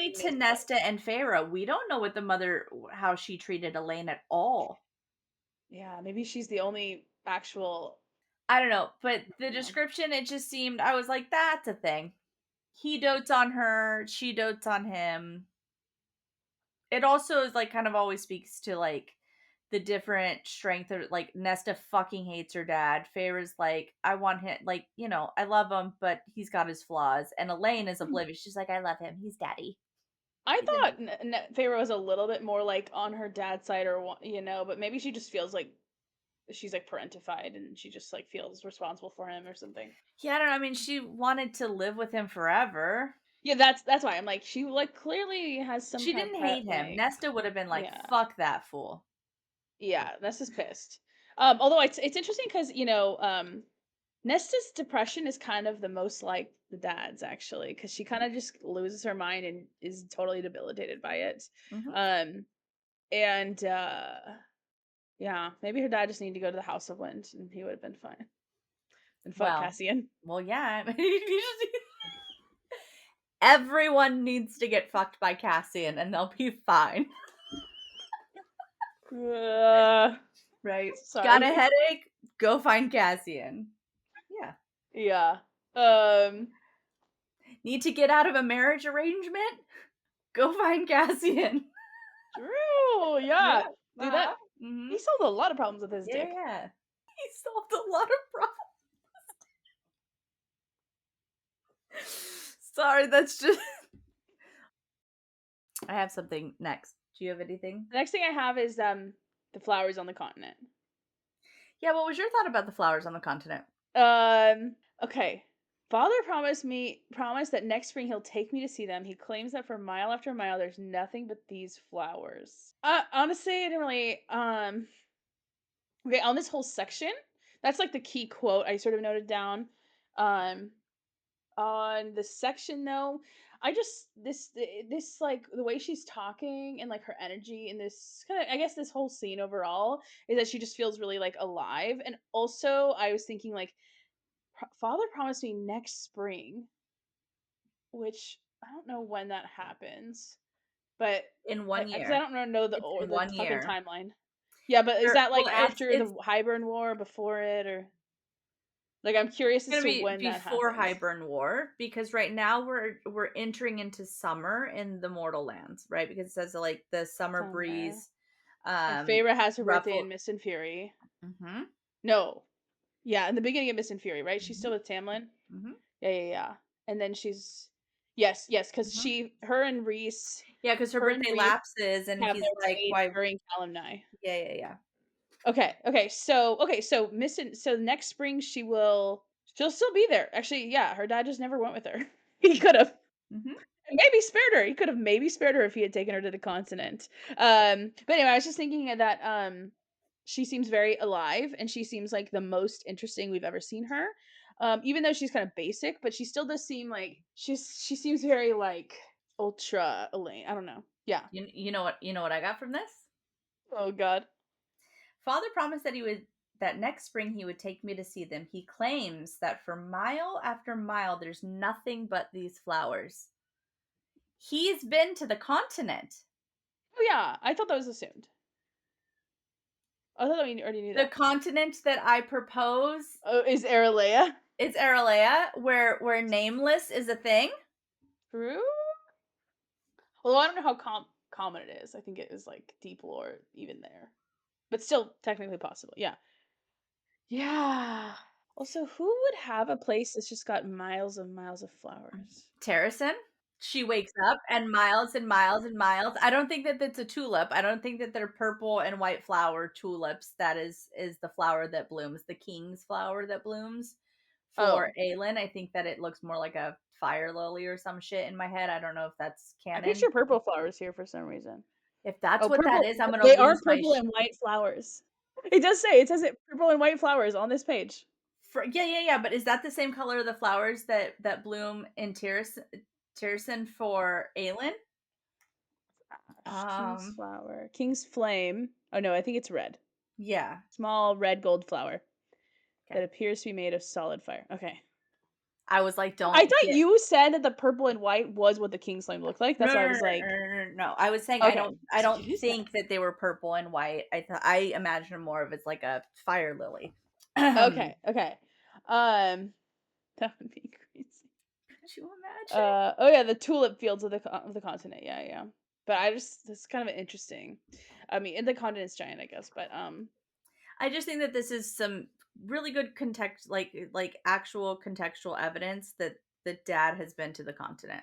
Speaker 2: Elain
Speaker 1: to
Speaker 2: is like.
Speaker 1: Nesta and Feyre. We don't know what the mother how she treated Elaine at all.
Speaker 2: Yeah, maybe she's the only actual.
Speaker 1: I don't know, but the
Speaker 2: Yeah.
Speaker 1: description, it just seemed, I was like, that's a thing. He dotes on her, she dotes on him. It also is like kind of always speaks to like the different strength of like Nesta fucking hates her dad. Feyre's like, I want him, like, I love him, but he's got his flaws. And Elaine is oblivious. She's like, I love him. He's daddy.
Speaker 2: I
Speaker 1: He's a
Speaker 2: thought Feyre was a little bit more like on her dad's side, or but maybe she just feels like she's like parentified and she just like feels responsible for him or something.
Speaker 1: Yeah, I don't know. I mean, she wanted to live with him forever.
Speaker 2: Yeah, that's why I'm like she like clearly has some
Speaker 1: She
Speaker 2: kind of
Speaker 1: didn't hate him.
Speaker 2: like
Speaker 1: Nesta would have been like,
Speaker 2: yeah.
Speaker 1: fuck that fool.
Speaker 2: Yeah, Nesta's pissed. Although it's interesting because Nesta's depression is kind of the most like the dad's actually because she kind of just loses her mind and is totally debilitated by it.
Speaker 1: Hmm.
Speaker 2: Um, and yeah, maybe her dad just needed to go to the House of Wind and he would have been fine. And fuck
Speaker 1: Well,
Speaker 2: Cassian.
Speaker 1: well, yeah. Everyone needs to get fucked by Cassian and they'll be fine. Right? Got a
Speaker 2: Sorry.
Speaker 1: headache? Go find Cassian. Yeah.
Speaker 2: Yeah. Um.
Speaker 1: Need to get out of a marriage arrangement? Go find Cassian.
Speaker 2: True. Yeah. Dude,
Speaker 1: Uh-huh.
Speaker 2: that
Speaker 1: Mm-hmm.
Speaker 2: he solved a lot of problems with his
Speaker 1: Yeah,
Speaker 2: dick.
Speaker 1: yeah. He solved a lot of problems. Sorry, that's just. I have something next. Do you have anything?
Speaker 2: The next thing I have is the flowers on the continent.
Speaker 1: Yeah, what was your thought about the flowers on the continent?
Speaker 2: Okay. Father promised that next spring he'll take me to see them. He claims that for mile after mile there's nothing but these flowers. Honestly, I didn't really okay, on this whole section, that's like the key quote I sort of noted down. Um on the section though, I just this like the way she's talking and like her energy in this kind of I guess this whole scene overall is that she just feels really like alive. And also I was thinking like Father promised me next spring, which I don't know when that happens, but
Speaker 1: In 1
Speaker 2: because I
Speaker 1: year.
Speaker 2: don't know
Speaker 1: It's in
Speaker 2: the
Speaker 1: one
Speaker 2: fucking
Speaker 1: year.
Speaker 2: timeline. Yeah, but is that like
Speaker 1: Well,
Speaker 2: after
Speaker 1: it's
Speaker 2: the Hybern War, before it, or like I'm curious as
Speaker 1: gonna
Speaker 2: to
Speaker 1: be
Speaker 2: when that
Speaker 1: before
Speaker 2: happens.
Speaker 1: Hybern War because right now we're entering into summer in the Mortal Lands, right? Because it says like the summer
Speaker 2: Summer.
Speaker 1: breeze,
Speaker 2: And Feyre has her birthday
Speaker 1: ruffled.
Speaker 2: in Mist and Fury.
Speaker 1: Mm-hmm.
Speaker 2: No, yeah, in the beginning of Mist and Fury, right? She's
Speaker 1: Mm-hmm.
Speaker 2: still with Tamlin.
Speaker 1: Mm-hmm.
Speaker 2: Yeah. And then she's yes, because
Speaker 1: Mm-hmm.
Speaker 2: her and Rhys,
Speaker 1: Yeah, because her birthday lapses, and
Speaker 2: have
Speaker 1: he's
Speaker 2: their
Speaker 1: like,
Speaker 2: fate
Speaker 1: "Why?"
Speaker 2: during Kalimni.
Speaker 1: Yeah, yeah, yeah.
Speaker 2: So missing so next spring she'll still be there. Actually, yeah, her dad just never went with her. He could have
Speaker 1: Mm-hmm.
Speaker 2: maybe spared her. He could have maybe spared her if he had taken her to the continent. But anyway, I was just thinking that she seems very alive and she seems like the most interesting we've ever seen her. Even though she's kind of basic, but she still does seem like she seems very like ultra Elain. I don't know. Yeah.
Speaker 1: You know what I got from this?
Speaker 2: Oh god.
Speaker 1: Father promised that next spring he would take me to see them. He claims that for mile after mile there's nothing but these flowers. He's been to the continent.
Speaker 2: Oh yeah, I thought that was assumed. I thought we already knew
Speaker 1: The
Speaker 2: that.
Speaker 1: continent that I propose
Speaker 2: Oh, is Aralea
Speaker 1: is Aralea, where nameless is a thing.
Speaker 2: true? Well, I don't know how common it is. I think it is like deep lore even there, but still technically possible. Yeah. Yeah. Also, who would have a place that's just got miles of flowers?
Speaker 1: Terrason. She wakes up and miles and miles and miles. I don't think that that's a tulip. I don't think that they're purple and white flower tulips. That is the flower that blooms, the king's flower that blooms for
Speaker 2: Oh,
Speaker 1: Aelin. I think that it looks more like a fire lily or some shit in my head. I don't know if that's
Speaker 2: I
Speaker 1: canon.
Speaker 2: picture purple flowers here for some reason.
Speaker 1: If that's
Speaker 2: Oh,
Speaker 1: what that
Speaker 2: purple.
Speaker 1: is, I'm gonna
Speaker 2: They are
Speaker 1: lose my
Speaker 2: purple and white flowers. It says it purple and white flowers on this page.
Speaker 1: yeah. But is that the same color of the flowers that bloom in Terrason for Aelin?
Speaker 2: King's
Speaker 1: Um,
Speaker 2: flower. King's flame. Oh no, I think it's red.
Speaker 1: yeah.
Speaker 2: Small red gold flower. that appears to be made of solid fire. Okay.
Speaker 1: I was like,
Speaker 2: I
Speaker 1: don't
Speaker 2: thought
Speaker 1: get.
Speaker 2: you said that the purple and white was what the king slime looked like.
Speaker 1: No,
Speaker 2: That's
Speaker 1: no,
Speaker 2: why I
Speaker 1: no,
Speaker 2: was like,
Speaker 1: no, no, no, no. I was saying
Speaker 2: okay.
Speaker 1: I don't
Speaker 2: Excuse me.
Speaker 1: think that they were purple and white. I imagine them more of as like a fire lily.
Speaker 2: Okay, okay. That would be crazy.
Speaker 1: Could you imagine?
Speaker 2: Oh yeah, the tulip fields of the continent. Yeah, yeah. But this kind of interesting. I mean, the continent's giant, I guess, but
Speaker 1: I just think that this is some really good context, like actual contextual evidence that the dad has been to the continent,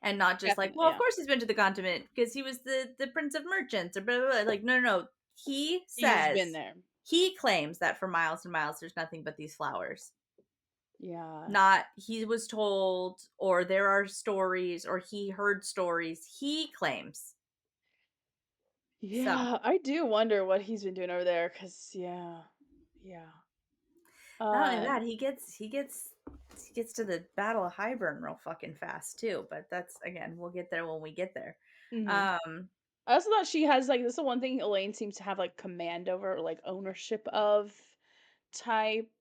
Speaker 1: and not just like,
Speaker 2: definitely,
Speaker 1: well, of
Speaker 2: yeah.
Speaker 1: course he's been to the continent because he was the prince of merchants or blah, blah, blah. Like, no, no, no. He
Speaker 2: He's been
Speaker 1: says
Speaker 2: there.
Speaker 1: he claims that for miles and miles there's nothing but these flowers.
Speaker 2: Yeah.
Speaker 1: Not he was told, or there are stories, or he heard stories. He claims. So
Speaker 2: Yeah, I do wonder what he's been doing over there, cause yeah, yeah.
Speaker 1: not only that,
Speaker 2: Um,
Speaker 1: he gets to the Battle of Highburn real fucking fast too. But that's again, we'll get there when we get there.
Speaker 2: mhm.
Speaker 1: Um,
Speaker 2: I also thought she has like this is the one thing Elaine seems to have like command over, like ownership of type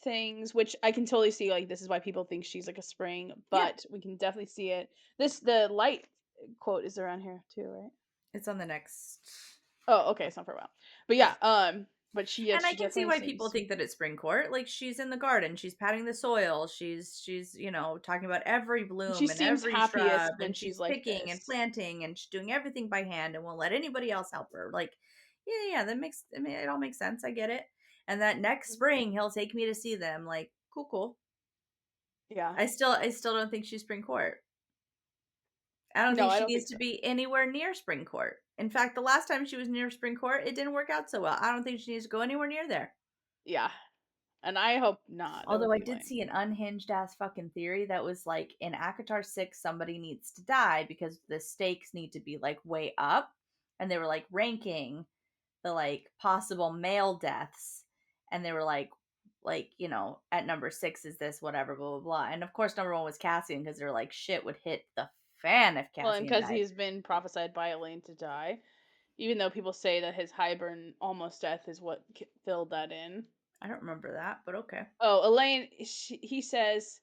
Speaker 2: things, which I can totally see. Like this is why people think she's like a spring,
Speaker 1: yeah,
Speaker 2: but we can definitely see it. The light quote is around here too, right?
Speaker 1: it's on the next.
Speaker 2: Oh, okay, it's not for a while, but yeah, but
Speaker 1: And I
Speaker 2: she
Speaker 1: can see
Speaker 2: definitely
Speaker 1: why people
Speaker 2: seems.
Speaker 1: think that it's spring court. Like she's in the garden, she's patting the soil, she's talking about every
Speaker 2: She
Speaker 1: bloom and
Speaker 2: seems
Speaker 1: every shrub,
Speaker 2: happiest when
Speaker 1: and
Speaker 2: she's
Speaker 1: she's
Speaker 2: like
Speaker 1: picking and
Speaker 2: this.
Speaker 1: planting, and she's doing everything by hand and won't let anybody else help her. Like, yeah, that makes, I mean, it all makes sense. I get it. And that next
Speaker 2: Mhm.
Speaker 1: spring he'll take me to see them. Like, cool, cool.
Speaker 2: Yeah.
Speaker 1: I still don't think she's spring court. I don't
Speaker 2: No,
Speaker 1: think
Speaker 2: I
Speaker 1: she
Speaker 2: don't
Speaker 1: needs
Speaker 2: think
Speaker 1: to
Speaker 2: so.
Speaker 1: be anywhere near spring court. In fact, the last time she was near spring court, it didn't work out so well. I don't think she needs to go anywhere near there.
Speaker 2: Yeah, and I hope not. That would
Speaker 1: Although I
Speaker 2: be
Speaker 1: did
Speaker 2: lame.
Speaker 1: see an unhinged ass fucking theory that was like in ACOTAR 6, somebody needs to die because the stakes need to be like way up. And they were like ranking the like possible male deaths. And they were like, at number 6 is this, whatever, blah, blah, blah. And of course, number 1 was Cassian because they're like, shit would hit the fan if
Speaker 2: Well, and
Speaker 1: Cassian
Speaker 2: because
Speaker 1: died.
Speaker 2: he's been prophesied by Elaine to die, even though people say that his Hybern almost death is what filled that in.
Speaker 1: I don't remember that, but okay.
Speaker 2: Oh, Elaine, he says,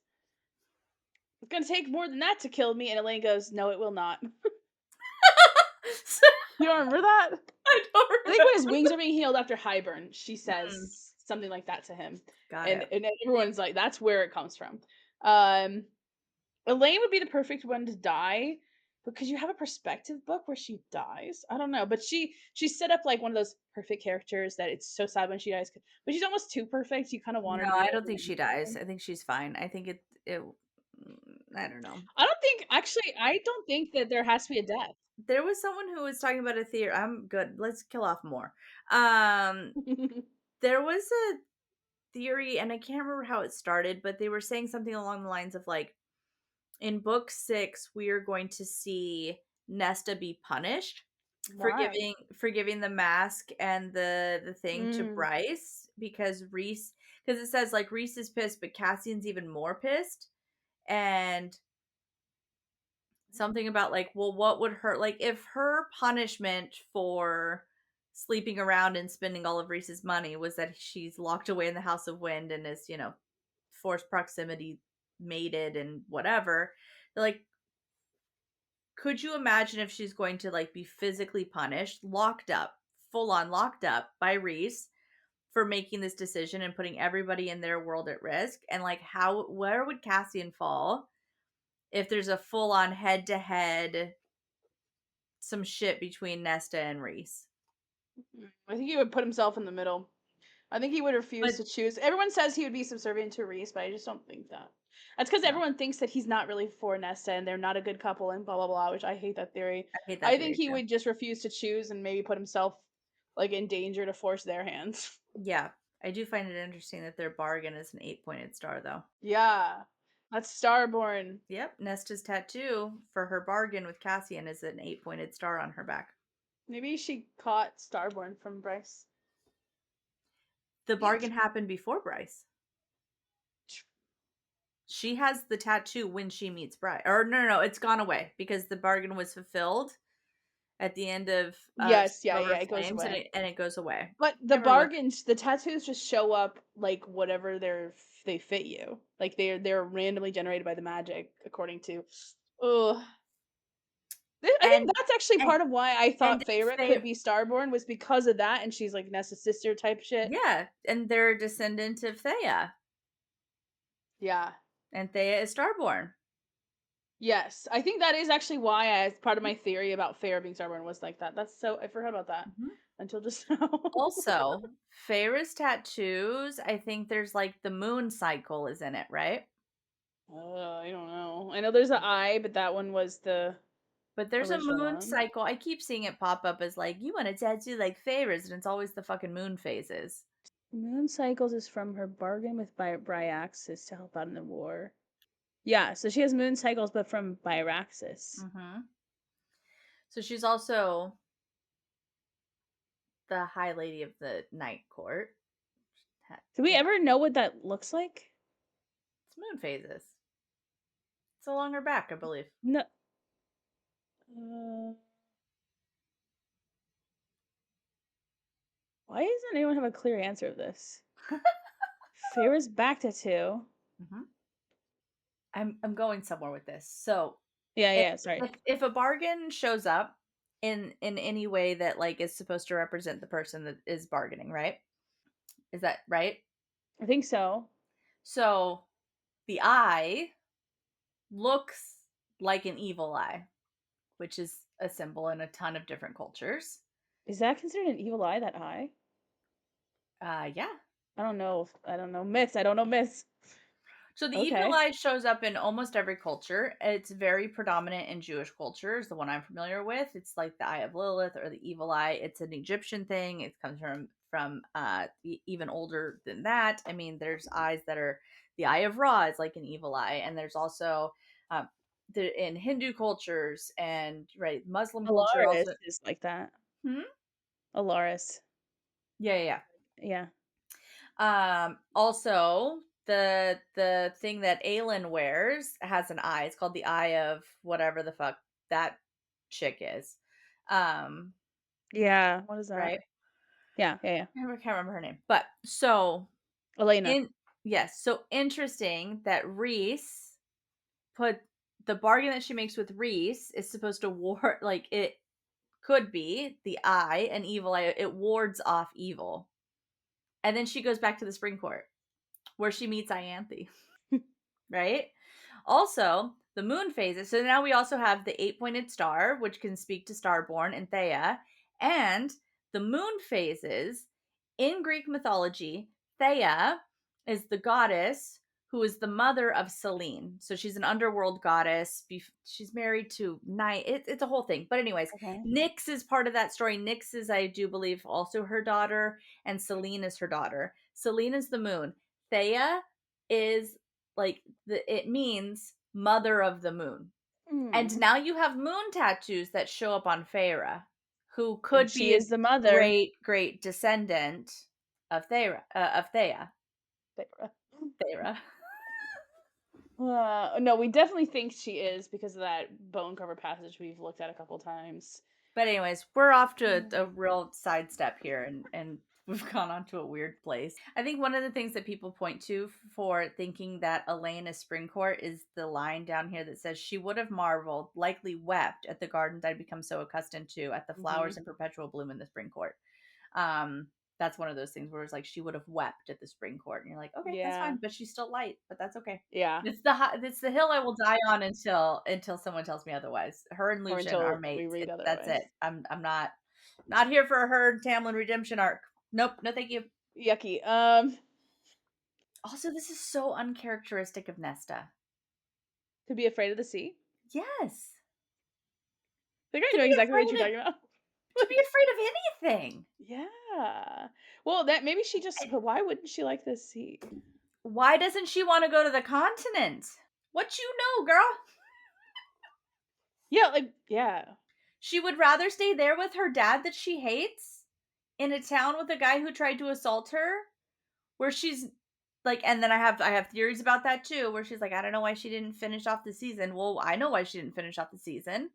Speaker 2: it's gonna take more than that to kill me, and Elaine goes, no, it will not. You don't remember that?
Speaker 1: I don't
Speaker 2: I think when his
Speaker 1: remember.
Speaker 2: wings are being healed after Hybern, she
Speaker 1: Mm,
Speaker 2: says something like that to him.
Speaker 1: got
Speaker 2: And,
Speaker 1: it.
Speaker 2: and everyone's like, that's where it comes from. Um, Elaine would be the perfect one to die because you have a perspective book where she dies. I don't know, but she's set up like one of those perfect characters that it's so sad when she dies, but she's almost too perfect. You kind of want her
Speaker 1: No,
Speaker 2: to be
Speaker 1: I
Speaker 2: like
Speaker 1: don't think she dies. I think she's fine. I think I don't know.
Speaker 2: I don't think actually I don't think that there has to be a death.
Speaker 1: There was someone who was talking about a theory. I'm good. Let's kill off more. Um, there was a theory, and I can't remember how it started, but they were saying something along the lines of like, in book 6, we are going to see Nesta be punished for
Speaker 2: Why?
Speaker 1: giving the mask and the thing to
Speaker 2: Mm.
Speaker 1: Bryce because it says like Rhys is pissed, but Cassian's even more pissed, and something about like, well, what would her like if her punishment for sleeping around and spending all of Reese's money was that she's locked away in the House of Wind and is, forced proximity mated and whatever. They're like, could you imagine if she's going to like be physically punished, locked up, full on locked up by Rhys for making this decision and putting everybody in their world at risk? And like, where would Cassian fall if there's a full on head to head some shit between Nesta and Rhys?
Speaker 2: I think he would put himself in the middle. I think he would refuse
Speaker 1: But
Speaker 2: to choose. Everyone says he would be subservient to Reese, but I just don't think that. That's because
Speaker 1: no,
Speaker 2: everyone thinks that he's not really for Nesta and they're not a good couple and blah blah blah, which I hate that theory.
Speaker 1: I hate that
Speaker 2: I think
Speaker 1: theory
Speaker 2: he
Speaker 1: too.
Speaker 2: would just refuse to choose and maybe put himself like in danger to force their hands.
Speaker 1: Yeah, I do find it interesting that their bargain is an 8-pointed star, though.
Speaker 2: Yeah. That's Starborn.
Speaker 1: Yep, Nesta's tattoo for her bargain with Cassian is an 8-pointed star on her back.
Speaker 2: Maybe she caught Starborn from Bryce.
Speaker 1: The bargain happened before Bryce. She has the tattoo when she meets Bryce. Or no, no, no, it's gone away because the bargain was fulfilled at the end of
Speaker 2: Yes, yeah,
Speaker 1: Silver
Speaker 2: it goes
Speaker 1: Flames, and
Speaker 2: away.
Speaker 1: it goes away.
Speaker 2: But the
Speaker 1: Can't remember what.
Speaker 2: bargains, the tattoos just show up like whatever they fit you. Like they're randomly generated by the magic according to. Ugh. I think
Speaker 1: And
Speaker 2: that's actually
Speaker 1: and
Speaker 2: part of why I
Speaker 1: and
Speaker 2: thought Feyre could be Starborn was because of that, and she's like Nesta's sister type shit.
Speaker 1: yeah, and they're a descendant of Thea,
Speaker 2: Yeah.
Speaker 1: and Thea is Starborn.
Speaker 2: Yes, I think that is actually why, as part of my theory about Feyre being Starborn, was like that. That's so I forgot about that
Speaker 1: Mhm.
Speaker 2: until just now.
Speaker 1: Also, Feyre's tattoos, I think there's like the moon cycle is in it, right?
Speaker 2: I don't know. I know there's an eye, but that one was the
Speaker 1: But there's a
Speaker 2: original
Speaker 1: moon
Speaker 2: one.
Speaker 1: cycle. I keep seeing it pop up as like, you want a tattoo like Feyre's, and it's always the fucking moon phases.
Speaker 2: Moon Cycles is from her bargain with Bryaxis to help out in the war. Yeah, so she has Moon Cycles, but from Bryaxis.
Speaker 1: Hmm. So she's also the High Lady of the Night Court.
Speaker 2: Do we
Speaker 1: Yeah,
Speaker 2: ever know what that looks like?
Speaker 1: it's moon phases. It's along her back, I believe.
Speaker 2: No. Uh, why doesn't anyone have a clear answer of this? Feyre's back tattoo.
Speaker 1: Hmm. I'm going somewhere with this. So
Speaker 2: Yeah,
Speaker 1: if
Speaker 2: yeah, sorry.
Speaker 1: if a bargain shows up in any way that like is supposed to represent the person that is bargaining, right? Is that right?
Speaker 2: I think so.
Speaker 1: So the eye looks like an evil eye, which is a symbol in a ton of different cultures.
Speaker 2: Is that considered an evil eye, that eye?
Speaker 1: Yeah.
Speaker 2: I don't know. I don't know myths. I don't know myths.
Speaker 1: So the evil
Speaker 2: Okay.
Speaker 1: eye shows up in almost every culture. It's very predominant in Jewish culture, is the one I'm familiar with. It's like the eye of Lilith or the evil eye. It's an Egyptian thing. It comes from even older than that. I mean, there's eyes that are the eye of Ra is like an evil eye, and there's also um, in Hindu cultures and right Muslim culture
Speaker 2: Alaris
Speaker 1: also.
Speaker 2: is like that.
Speaker 1: Hmm?
Speaker 2: Alaris.
Speaker 1: Yeah, yeah,
Speaker 2: Yeah.
Speaker 1: yeah. Also the thing that Elain wears has an eye. It's called the eye of whatever the fuck that chick is. Um,
Speaker 2: Yeah. What is that?
Speaker 1: right?
Speaker 2: Yeah, yeah, yeah.
Speaker 1: I can't remember her name. But so
Speaker 2: Elena.
Speaker 1: in yes, so interesting that Rhys put the bargain that she makes with Rhys is supposed to ward like it could be the eye, an evil eye. It wards off evil. And then she goes back to the spring court where she meets Ianthe, right? Also, the moon phases. So now we also have the 8-pointed star, which can speak to Starborn and Thea, and the moon phases. In Greek mythology, Thea is the goddess who is the mother of Selene. So she's an underworld goddess. She's married to Night. It's a whole thing. But anyways,
Speaker 2: Okay.
Speaker 1: Nyx is part of that story. Nyx is, I do believe, also her daughter, and Selene is her daughter. Selene is the moon. Thea is like it means mother of the moon. And
Speaker 2: Hmm.
Speaker 1: now you have moon tattoos that show up on Feyre, who
Speaker 2: And
Speaker 1: could
Speaker 2: she
Speaker 1: be a
Speaker 2: is the mother.
Speaker 1: great descendant of Thea. Of Thea.
Speaker 2: Feyre.
Speaker 1: Thera.
Speaker 2: No, we definitely think she is because of that bone cover passage we've looked at a couple times.
Speaker 1: But anyways, we're off to a real sidestep here, and we've gone on to a weird place. I think one of the things that people point to for thinking that Elain is spring court is the line down here that says she would have marveled, likely wept at the gardens I'd become so accustomed to, at the flowers in perpetual bloom in the spring court. Um, that's one of those things where it's like she would have wept at the spring court, and you're like, okay, that's
Speaker 2: Yeah.
Speaker 1: fine, but she's still light, but that's okay.
Speaker 2: Yeah.
Speaker 1: It's the hill I will die on until someone tells me otherwise. Her and
Speaker 2: Or
Speaker 1: Lucien are
Speaker 2: until we
Speaker 1: mates.
Speaker 2: read
Speaker 1: That's
Speaker 2: otherwise.
Speaker 1: it. I'm not here for her and Tamlin redemption arc. Nope, no thank you.
Speaker 2: Yucky.
Speaker 1: Also, this is so uncharacteristic of Nesta.
Speaker 2: To be afraid of the sea.
Speaker 1: Yes.
Speaker 2: I think I
Speaker 1: To
Speaker 2: know
Speaker 1: be
Speaker 2: exactly what
Speaker 1: afraid
Speaker 2: you're
Speaker 1: of
Speaker 2: talking about.
Speaker 1: to be afraid of anything.
Speaker 2: Yeah. Well, that maybe she just.
Speaker 1: And
Speaker 2: But why wouldn't she like the sea?
Speaker 1: why doesn't she want to go to the continent? What you know, girl?
Speaker 2: Yeah, like yeah.
Speaker 1: She would rather stay there with her dad that she hates in a town with a guy who tried to assault her, where she's like, and then I have theories about that too, where she's like, I don't know why she didn't finish off the season. Well, I know why she didn't finish off the season.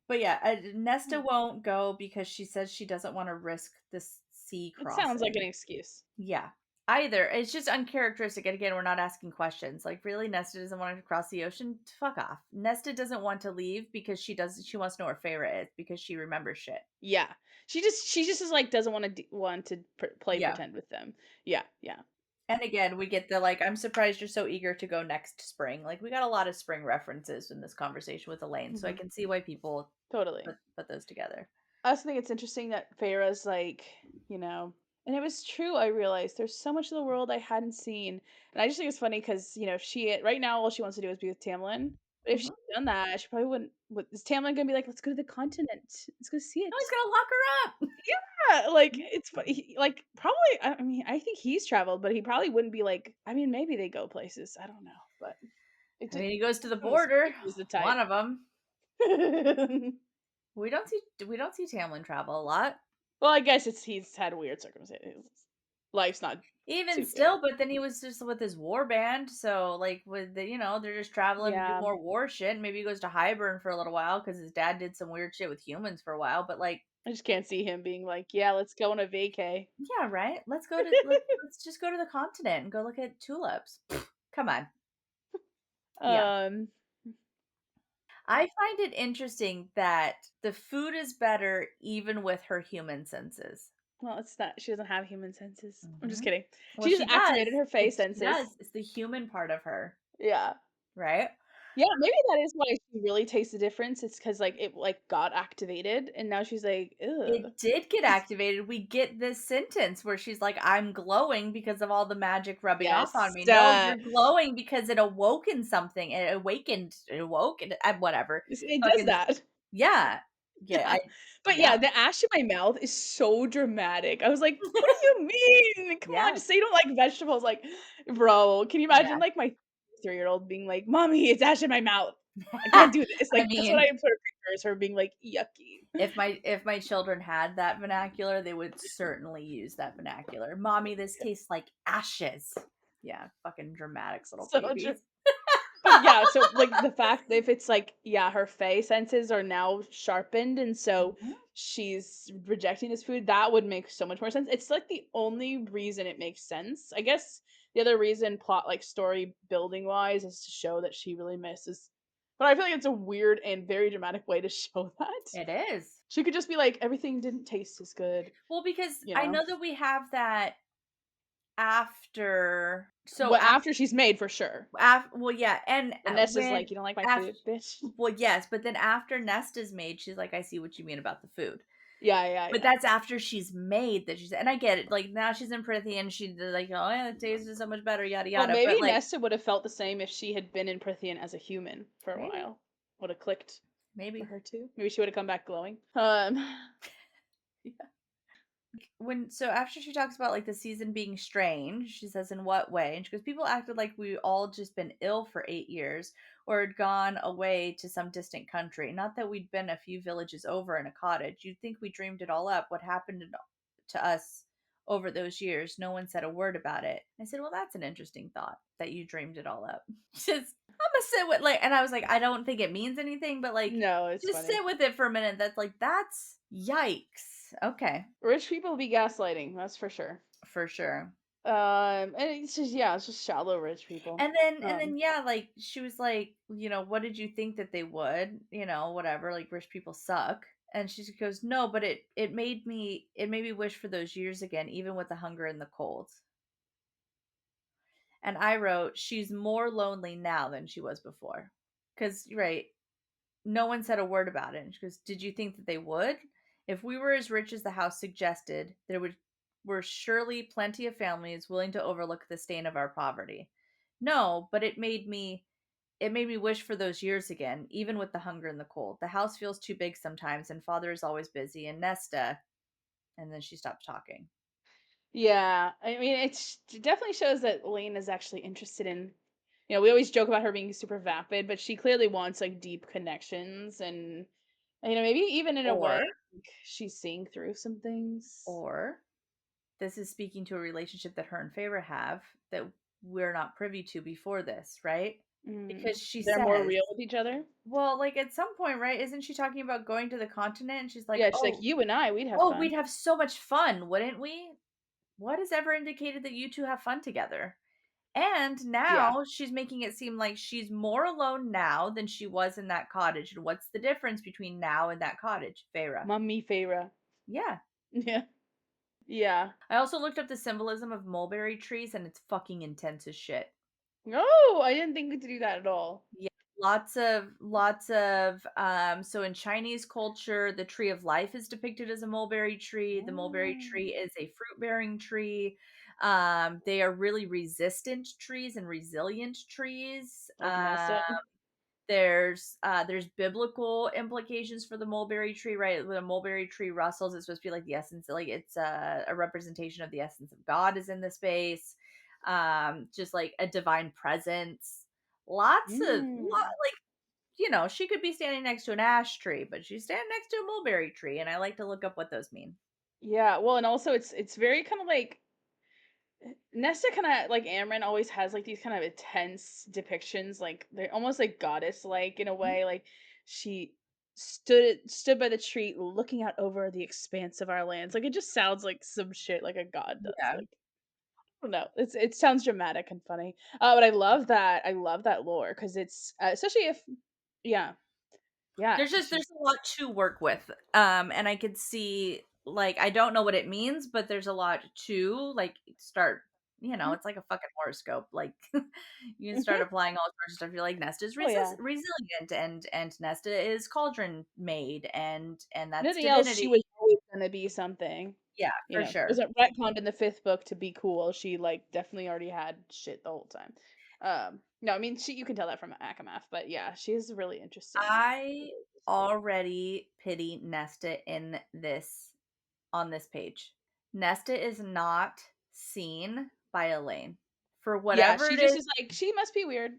Speaker 1: But yeah, Nesta won't go because she says she doesn't want to risk this sea
Speaker 2: It sounds like
Speaker 1: crossing.
Speaker 2: an excuse.
Speaker 1: Yeah. Either. It's just uncharacteristic. And again, we're not asking questions. Like, really, Nesta doesn't want to cross the ocean? Fuck off. Nesta doesn't want to leave because she wants to know where Feyre is because she remembers shit.
Speaker 2: Yeah. She just is like doesn't want to play
Speaker 1: Yeah.
Speaker 2: pretend with them. Yeah, yeah.
Speaker 1: And again, we get the like, I'm surprised you're so eager to go next spring. Like, we got a lot of spring references in this conversation with Elain, so I
Speaker 2: Mhm.
Speaker 1: can see why people
Speaker 2: Totally.
Speaker 1: put those together.
Speaker 2: I also think it's interesting that Feyre's like, you know, and it was true. I realized there's so much of the world I hadn't seen, and I just think it's funny because if she right now all she wants to do is be with Tamlin. But if she'd
Speaker 1: Mhm.
Speaker 2: done that, she probably wouldn't. Is Tamlin gonna be like, let's go to the continent, let's go see
Speaker 1: No,
Speaker 2: it?
Speaker 1: he's gonna lock her up.
Speaker 2: Yeah, like it's like probably. I mean, I think he's traveled, but he probably wouldn't be like. I mean, maybe they go places. I don't know, but it
Speaker 1: I
Speaker 2: just
Speaker 1: mean, he goes to the
Speaker 2: doesn't seem
Speaker 1: border.
Speaker 2: like he's the
Speaker 1: One
Speaker 2: type.
Speaker 1: of them. We don't see Tamlin travel a lot.
Speaker 2: Well, I guess he's had weird circumstances. Life's not
Speaker 1: Even
Speaker 2: too good.
Speaker 1: still, but then he was just with his war band, so like with the they're just traveling to do
Speaker 2: Yeah,
Speaker 1: more war shit. Maybe he goes to Highburn for a little while because his dad did some weird shit with humans for a while. But like,
Speaker 2: I just can't see him being like, "Yeah, let's go on a vacay."
Speaker 1: yeah, right. Let's just go to the continent and go look at tulips. Come on, yeah.
Speaker 2: Um,
Speaker 1: I find it interesting that the food is better even with her human senses.
Speaker 2: well, it's not. She doesn't have human senses. I'm just
Speaker 1: Hmm.
Speaker 2: kidding.
Speaker 1: Well,
Speaker 2: She just
Speaker 1: she does.
Speaker 2: activated her face
Speaker 1: She does.
Speaker 2: senses.
Speaker 1: It's the human part of her,
Speaker 2: Yeah.
Speaker 1: right?
Speaker 2: Yeah, maybe that is why she really tastes the difference. It's because like it like got activated, and now she's like, "Ugh."
Speaker 1: It did get activated. We get this sentence where she's like, "I'm glowing because of all the magic rubbing off on
Speaker 2: Yes.
Speaker 1: me." No, you're glowing because it awoken something. It awoke, whatever.
Speaker 2: It does
Speaker 1: Fucking
Speaker 2: that.
Speaker 1: yeah, yeah,
Speaker 2: Yeah. But
Speaker 1: yeah,
Speaker 2: yeah, the ash in my mouth is so dramatic. I was like, "What do you mean? Come on,
Speaker 1: yeah,
Speaker 2: just say you don't like vegetables." Like, bro, can you
Speaker 1: yeah.
Speaker 2: imagine like my 3-year-old being like, "Mommy, it's ash in my mouth. I can't do this."
Speaker 1: I
Speaker 2: Like, that's what I
Speaker 1: mean,
Speaker 2: put her picture is her being like, "Yucky."
Speaker 1: if my children had that vernacular, they would certainly use that vernacular. Mommy, this tastes like ashes. Yeah, fucking dramatic little
Speaker 2: So true.
Speaker 1: babies.
Speaker 2: But yeah, so like the fact that if it's like, yeah, her face senses are now sharpened and so
Speaker 1: Mhm.
Speaker 2: she's rejecting this food, that would make so much more sense. It's like the only reason it makes sense. I guess the other reason plot like story building wise is to show that she really misses. But I feel like it's a weird and very dramatic way to show that.
Speaker 1: It is.
Speaker 2: She could just be like, everything didn't taste as good,
Speaker 1: Well, because
Speaker 2: you
Speaker 1: I
Speaker 2: know?
Speaker 1: know that we have that after
Speaker 2: Well, after she's made for sure.
Speaker 1: well, yeah, and
Speaker 2: And Nesta's
Speaker 1: when
Speaker 2: like, you don't like my
Speaker 1: af
Speaker 2: food, bitch.
Speaker 1: well, yes, but then after Nesta's made, she's like, "I see what you mean about the food."
Speaker 2: Yeah, yeah,
Speaker 1: But
Speaker 2: yeah.
Speaker 1: that's after she's made that she's and I get it, like, now she's in Prithy and she's like, "Oh, yeah, the taste is so much better, yada,
Speaker 2: Well,
Speaker 1: yada," but,
Speaker 2: maybe
Speaker 1: like
Speaker 2: Nesta would have felt the same if she had been in Prithian as a human for a
Speaker 1: maybe,
Speaker 2: while. Would have clicked for
Speaker 1: maybe.
Speaker 2: her too. Maybe she would have come back glowing.
Speaker 1: After she talks about like the season being strange, she says, "In what way?" And she goes, "People acted like we all just been ill for 8 years or had gone away to some distant country. Not that we'd been a few villages over in a cottage. You'd think we dreamed it all up. What happened to us over those years? No one said a word about it." I said, "Well, that's an interesting thought that you dreamed it all up." She says, "I'm gonna sit with like," and I was like, "I don't think it means anything, but like,
Speaker 2: No, it's
Speaker 1: just
Speaker 2: funny.
Speaker 1: sit with it for a minute." That's yikes. Okay,
Speaker 2: Rich people be gaslighting, that's for sure.
Speaker 1: for sure.
Speaker 2: And it's just yeah, it's just shallow rich people.
Speaker 1: And then yeah, like she was like, "What did you think that they would? Whatever, like rich people suck." And she just goes, "No, but it made me wish for those years again, even with the hunger and the cold." And I wrote, "She's more lonely now than she was before." Cuz right, no one said a word about it. And she goes, "Did you think that they would? If we were as rich as the house suggested, there were surely plenty of families willing to overlook the stain of our poverty." No, but it made me wish for those years again, even with the hunger and the cold. The house feels too big sometimes, and father is always busy, and Nesta. And then she stopped talking.
Speaker 2: Yeah, I mean, it definitely shows that Elaine is actually interested in. We always joke about her being super vapid, but she clearly wants like deep connections, and maybe even in a way,
Speaker 1: Or,
Speaker 2: like, she's seeing through some things.
Speaker 1: or this is speaking to a relationship that her and Feyre have that we're not privy to before this, right? because she
Speaker 2: They're more
Speaker 1: says,
Speaker 2: real with each other?
Speaker 1: well, like, at some point, right, isn't she talking about going to the continent? And she's like,
Speaker 2: Yeah, she's like,
Speaker 1: "Oh,
Speaker 2: "You and I, we'd have
Speaker 1: oh,
Speaker 2: fun."
Speaker 1: we'd have so much fun, wouldn't we?" What has ever indicated that you 2 have fun together? And
Speaker 2: Yeah.
Speaker 1: now she's making it seem like she's more alone now than she was in that cottage, and what's the difference between now and that cottage? Feyre.
Speaker 2: Mummy Feyre.
Speaker 1: Yeah.
Speaker 2: Yeah. Yeah.
Speaker 1: I also looked up the symbolism of mulberry trees, and it's fucking intense as shit.
Speaker 2: No, I didn't think to do that at all.
Speaker 1: Yeah, so in Chinese culture, the tree of life is depicted as a mulberry tree. The mulberry tree
Speaker 2: Mm.
Speaker 1: is a fruit-bearing tree. They are really resistant trees and resilient trees.
Speaker 2: Like Nesta.
Speaker 1: There's biblical implications for the mulberry tree, right? When a mulberry tree rustles, it's supposed to be like the essence, like it's a representation of the essence of God is in the space. Just like a divine presence.
Speaker 2: Mm.
Speaker 1: Like, you know, she could be standing next to an ash tree, but she's standing next to a mulberry tree, and I like to look up what those mean.
Speaker 2: Yeah, well, and also it's very kind of like Nesta kind of like Amryn always has like these kind of intense depictions, like they're almost like goddess like in a
Speaker 1: Mhm.
Speaker 2: way. Like she stood by the tree looking out over the expanse of our lands. Like it just sounds like some shit like a god does.
Speaker 1: Yeah.
Speaker 2: Like I don't know, it sounds dramatic and funny. But I love that lore because it's especially if yeah yeah
Speaker 1: There's
Speaker 2: because
Speaker 1: just
Speaker 2: she's
Speaker 1: there's a lot to work with. And I could see, like, I don't know what it means, but there's a lot to like start, it's like a fucking horoscope. Like you can start applying all sorts of stuff. You're like, Nesta's
Speaker 2: oh yeah.
Speaker 1: resilient, and Nesta is cauldron made, and
Speaker 2: If
Speaker 1: that's
Speaker 2: nothing else,
Speaker 1: divinity.
Speaker 2: she was always gonna be something.
Speaker 1: Yeah,
Speaker 2: You
Speaker 1: for
Speaker 2: know,
Speaker 1: sure.
Speaker 2: wasn't retconned in the 5th book to be cool, she, like, definitely already had shit the whole time. No, I mean, she you can tell that from Akamath, but yeah, she is really interesting.
Speaker 1: I already pity Nesta in this on this page. Nesta is not seen by Elaine. For
Speaker 2: Yeah,
Speaker 1: whatever
Speaker 2: she
Speaker 1: it
Speaker 2: just
Speaker 1: is.
Speaker 2: is like, "She must be weird."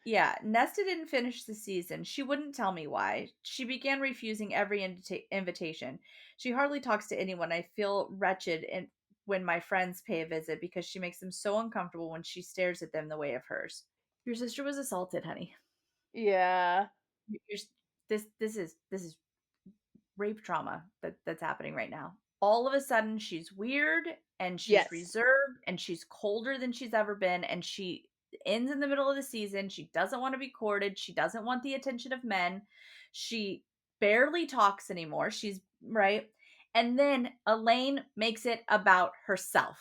Speaker 1: Yeah, Nesta didn't finish the season. She wouldn't tell me why. She began refusing every invitation. She hardly talks to anyone. I feel wretched when my friends pay a visit because she makes them so uncomfortable when she stares at them the way of hers. Your sister was assaulted, honey.
Speaker 2: Yeah.
Speaker 1: You're, this is rape trauma that's happening right now. All of a sudden, she's weird and she's
Speaker 2: Yes.
Speaker 1: reserved and she's colder than she's ever been. And she ends in the middle of the season. She doesn't want to be courted. She doesn't want the attention of men. She barely talks anymore. She's right. And then Elaine makes it about herself.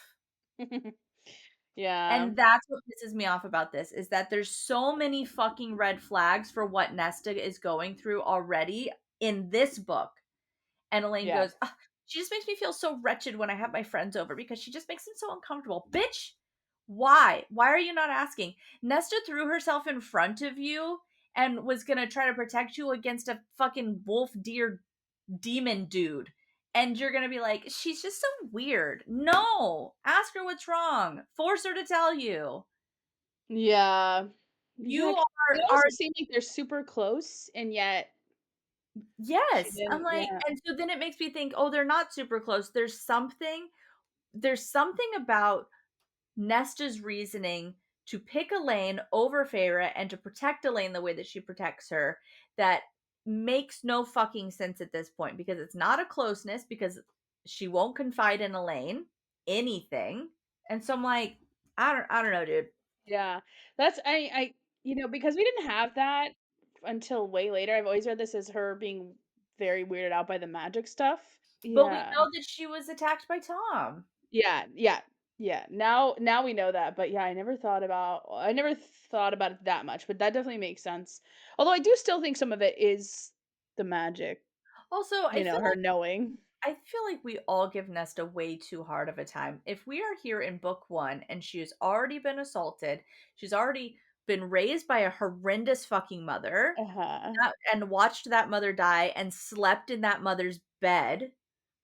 Speaker 2: Yeah.
Speaker 1: And that's what pisses me off about this is that there's so many fucking red flags for what Nesta is going through already in this book. And Elaine
Speaker 2: Yeah.
Speaker 1: goes, "Ugh, she just makes me feel so wretched when I have my friends over because she just makes them so uncomfortable." Bitch, why? Why are you not asking? Nesta threw herself in front of you and was going to try to protect you against a fucking wolf deer demon dude. And you're going to be like, she's just so weird. No, ask her what's wrong. Force her to tell you.
Speaker 2: Yeah. Yeah,
Speaker 1: You
Speaker 2: 'cause they
Speaker 1: are
Speaker 2: also seem like they're super close, and yet she
Speaker 1: yes. I'm
Speaker 2: didn't
Speaker 1: like,
Speaker 2: yeah.
Speaker 1: and so then it makes me think, oh, they're not super close. There's something about Nesta's reasoning to pick Elaine over Feyre and to protect Elaine the way that she protects her that makes no fucking sense at this point because it's not a closeness because she won't confide in Elaine anything. And so I'm like, I don't know, dude.
Speaker 2: Yeah. That's because we didn't have that until way later. I've always read this as her being very weirded out by the magic stuff.
Speaker 1: But we
Speaker 2: Yeah.
Speaker 1: know that she was attacked by Tom.
Speaker 2: Yeah, yeah, yeah. Now we know that, but yeah, I never thought about it that much, but that definitely makes sense. Although I do still think some of it is the magic,
Speaker 1: Also,
Speaker 2: her knowing.
Speaker 1: I feel like we all give Nesta way too hard of a time. If we are here in book one and she has already been assaulted, she's already been raised by a horrendous fucking mother,
Speaker 2: Uh-huh.
Speaker 1: and watched that mother die and slept in that mother's bed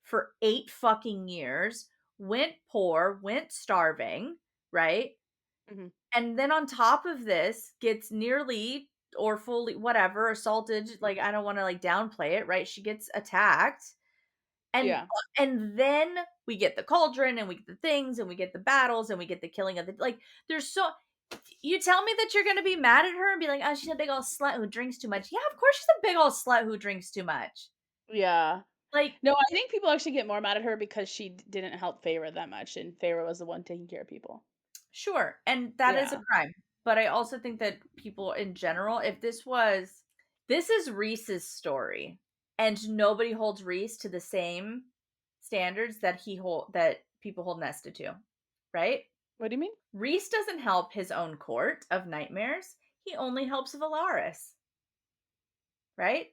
Speaker 1: for 8 fucking years, went poor, went starving, right?
Speaker 2: Mhm.
Speaker 1: And then on top of this, gets nearly or fully whatever assaulted. Like, I don't want to like downplay it, right? She gets attacked and
Speaker 2: Yeah.
Speaker 1: and then we get the cauldron and we get the things and we get the battles and we get the killing of the like there's so You tell me that you're gonna be mad at her and be like, oh, she's a big old slut who drinks too much. Yeah, of course she's a big old slut who drinks too much.
Speaker 2: Yeah.
Speaker 1: Like,
Speaker 2: No, I think people actually get more mad at her because she didn't help Feyre that much, and Feyre was the one taking care of people.
Speaker 1: sure, and that is a
Speaker 2: Yeah.
Speaker 1: crime. But I also think that people in general, if this is Rhys's story, and nobody holds Rhys to the same standards that people hold Nesta to, right?
Speaker 2: What do you mean?
Speaker 1: Rhys doesn't help his own court of nightmares. He only helps Valaris, right?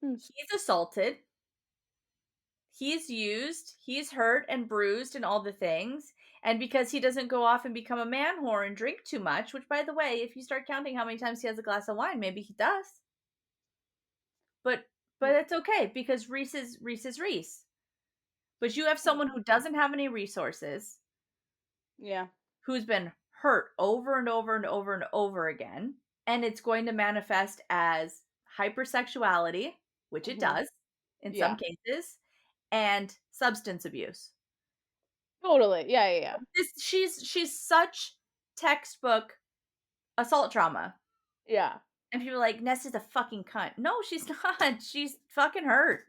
Speaker 2: Hmm.
Speaker 1: He's assaulted. He's used. He's hurt and bruised and all the things. And because he doesn't go off and become a man whore and drink too much, which, by the way, if you start counting how many times he has a glass of wine, maybe he does. But it's okay because Rhys is Rhys. But you have someone who doesn't have any resources,
Speaker 2: Yeah.
Speaker 1: who's been hurt over and over and over and over again, and it's going to manifest as hypersexuality, which it
Speaker 2: Mhm.
Speaker 1: does in some
Speaker 2: Yeah.
Speaker 1: cases, and substance abuse.
Speaker 2: Totally. Yeah, yeah, yeah.
Speaker 1: She's such textbook assault trauma.
Speaker 2: Yeah.
Speaker 1: And people are like, Nesta's a fucking cunt. No, she's not. She's fucking hurt.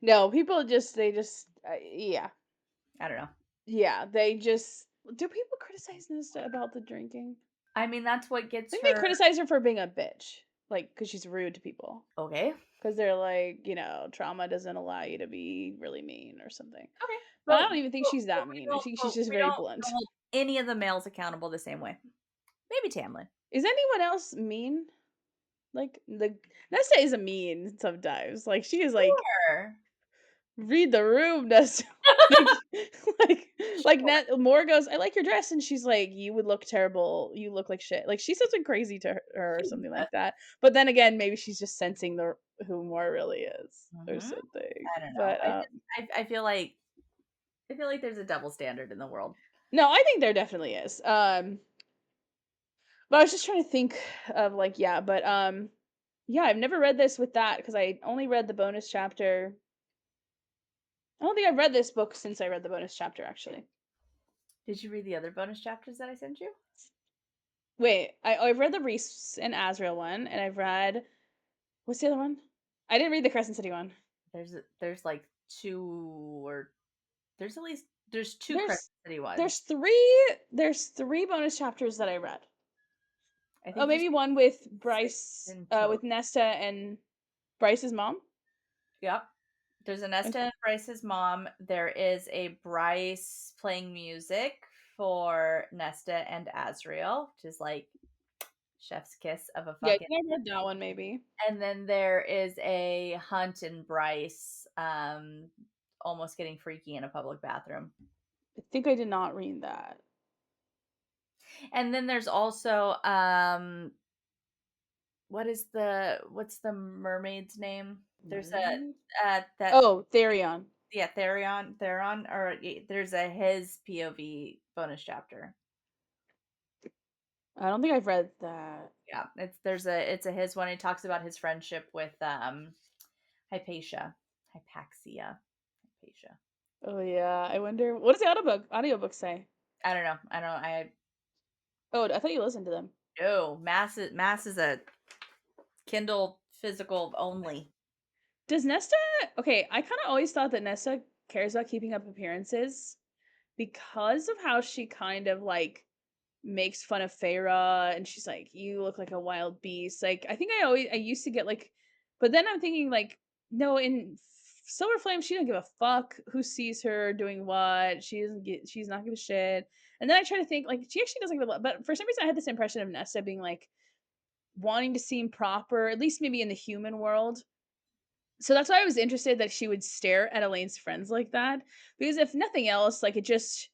Speaker 2: No, people they just yeah.
Speaker 1: I don't know.
Speaker 2: Yeah, they just do people criticize Nesta about the drinking?
Speaker 1: I mean, that's what
Speaker 2: I
Speaker 1: gets
Speaker 2: think they
Speaker 1: her.
Speaker 2: criticize her for being a bitch, like because she's rude to people.
Speaker 1: Okay.
Speaker 2: Because they're like, trauma doesn't allow you to be really mean or something.
Speaker 1: Okay.
Speaker 2: But I
Speaker 1: But,
Speaker 2: don't even think she's that mean. I think she's just
Speaker 1: we
Speaker 2: very
Speaker 1: don't
Speaker 2: blunt.
Speaker 1: hold any of the males accountable the same way. Maybe Tamlin.
Speaker 2: Is anyone else mean? Like the Nesta is a mean sometimes. Like she is like
Speaker 1: Sure.
Speaker 2: read the room, Nesta. like like
Speaker 1: Sure.
Speaker 2: Moore goes, I like your dress, and she's like, you would look terrible. You look like shit. Like she says something crazy to her or
Speaker 1: She
Speaker 2: something
Speaker 1: does.
Speaker 2: like that. But then again, maybe she's just sensing the who Moore really is or
Speaker 1: Mhm.
Speaker 2: something.
Speaker 1: I don't know.
Speaker 2: But
Speaker 1: I feel like there's a double standard in the world.
Speaker 2: no, I think there definitely is. But I was just trying to think of like, yeah, but yeah, I've never read this with that because I only read the bonus chapter. I don't think I've read this book since I read the bonus chapter, actually.
Speaker 1: Did you read the other bonus chapters that I sent you?
Speaker 2: Wait, I've read the Rhys and Azrael one, and I've read what's the other one? I didn't read the Crescent City one.
Speaker 1: There's like two or there's two Crescent
Speaker 2: There's
Speaker 1: City ones.
Speaker 2: there's three bonus chapters that I read.
Speaker 1: I
Speaker 2: Oh,
Speaker 1: think there's
Speaker 2: maybe one with
Speaker 1: six
Speaker 2: Bryce,
Speaker 1: in total.
Speaker 2: with Nesta and Bryce's mom.
Speaker 1: Yep. There's a
Speaker 2: I
Speaker 1: Nesta
Speaker 2: th-
Speaker 1: and Bryce's mom. There is a Bryce playing music for Nesta and Azrael, which is like chef's kiss of a
Speaker 2: yeah, I
Speaker 1: fucking.
Speaker 2: think I read that one maybe.
Speaker 1: And then there is a Hunt and Bryce almost getting freaky in a public bathroom.
Speaker 2: I think I did not read that.
Speaker 1: And then there's also what's the mermaid's name? There's
Speaker 2: Mermaid?
Speaker 1: that
Speaker 2: Oh, Therion.
Speaker 1: yeah, Theron, or there's a his POV bonus chapter.
Speaker 2: I don't think I've read that.
Speaker 1: Yeah, it's a his one. He talks about his friendship with Hypatia. Hypatia.
Speaker 2: Oh yeah, I wonder what does the audiobook say?
Speaker 1: I don't know. I
Speaker 2: Oh, I thought you listened to them.
Speaker 1: no mass is a Kindle physical only.
Speaker 2: Does Nesta? Okay, I kind of always thought that Nesta cares about keeping up appearances because of how she kind of like makes fun of Feyre, and she's like, "You look like a wild beast." Like, I think I used to get like, but then I'm thinking like, no, in Silver Flame, she doesn't give a fuck who sees her doing what. She's not give a shit. And then I try to think like she actually doesn't give a. But for some reason, I had this impression of Nesta being like wanting to seem proper, at least maybe in the human world. So that's why I was interested that she would stare at Elaine's friends like that. Because if nothing else, like it just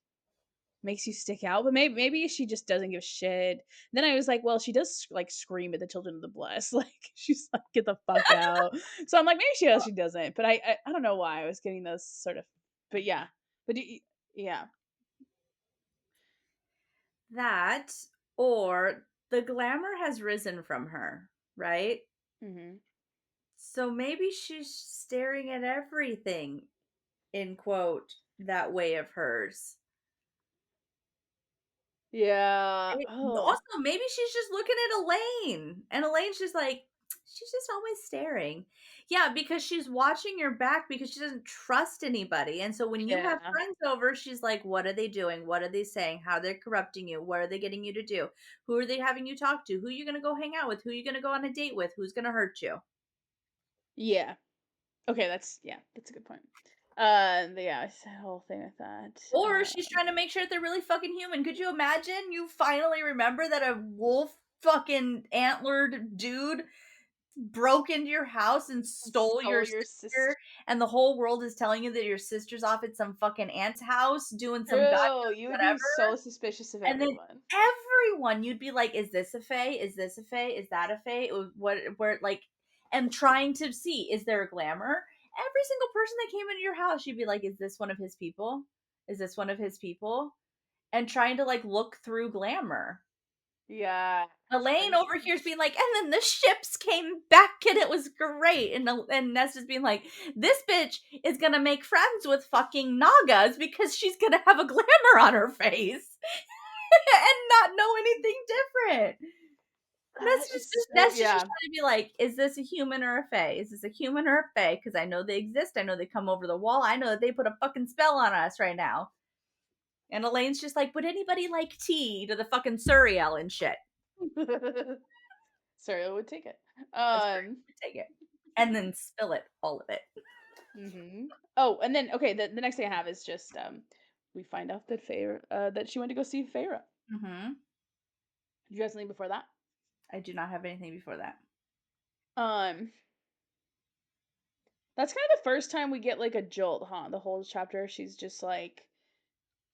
Speaker 2: makes you stick out. But maybe she just doesn't give a shit. Then I was like, well, she does like scream at the children of the blessed. Like she's like, get the fuck out. So I'm like, maybe she does, she doesn't. But I don't know why I was getting those sort of. But yeah, but yeah.
Speaker 1: That or the glamour has risen from her, right?
Speaker 2: Hmm.
Speaker 1: So maybe she's staring at everything in quote that way of hers.
Speaker 2: Yeah. Oh.
Speaker 1: Also, maybe she's just looking at Elain, and Elaine's just like, she's just always staring. Yeah, because she's watching your back because she doesn't trust anybody. And so when you have
Speaker 2: Yeah.
Speaker 1: friends over, she's like, what are they doing? What are they saying? How they're corrupting you? What are they getting you to do? Who are they having you talk to? Who are you going to go hang out with? Who are you going to go on a date with? Who's going to hurt you?
Speaker 2: Yeah. Okay, that's a good point. Yeah, it's that whole thing with that.
Speaker 1: Or she's trying to make sure that they're really fucking human. Could you imagine you finally remember that a wolf fucking antlered dude broke into your house and stole your
Speaker 2: Stole your sister.
Speaker 1: sister, and the whole world is telling you that your sister's off at some fucking aunt's house doing some god
Speaker 2: True. You would be
Speaker 1: whatever,
Speaker 2: so suspicious of
Speaker 1: and then
Speaker 2: everyone.
Speaker 1: everyone you'd be like, "Is this a fae? Is this a fae? Is that a fae? What where like," and trying to see, is there a glamour? Every single person that came into your house, you'd be like, "Is this one of his people? Is this one of his people?" And trying to like look through glamour.
Speaker 2: Yeah.
Speaker 1: Elaine
Speaker 2: And
Speaker 1: over here is being like, and then the ships came back and it was great. And Nesta's being like, this bitch is gonna make friends with fucking Nagas because she's gonna have a glamour on her face and not know anything different. Nesta's just
Speaker 2: yeah.
Speaker 1: trying to be like, is this a human or a fae? Is this a human or a fae? Because I know they exist. I know they come over the wall. I know that they put a fucking spell on us right now. And Elaine's just like, would anybody like tea to the fucking Suriel and shit?
Speaker 2: Sorry, I would take it.
Speaker 1: That's great. Take it. And then spill it, all of it.
Speaker 2: Oh, and then okay, the next thing I have is just we find out that Feyre that she went to go see Feyre.
Speaker 1: Mhm.
Speaker 2: Did you have something before that?
Speaker 1: I do not have anything before that.
Speaker 2: Um that's kind of the first time we get like a jolt, huh? The whole chapter, she's just like,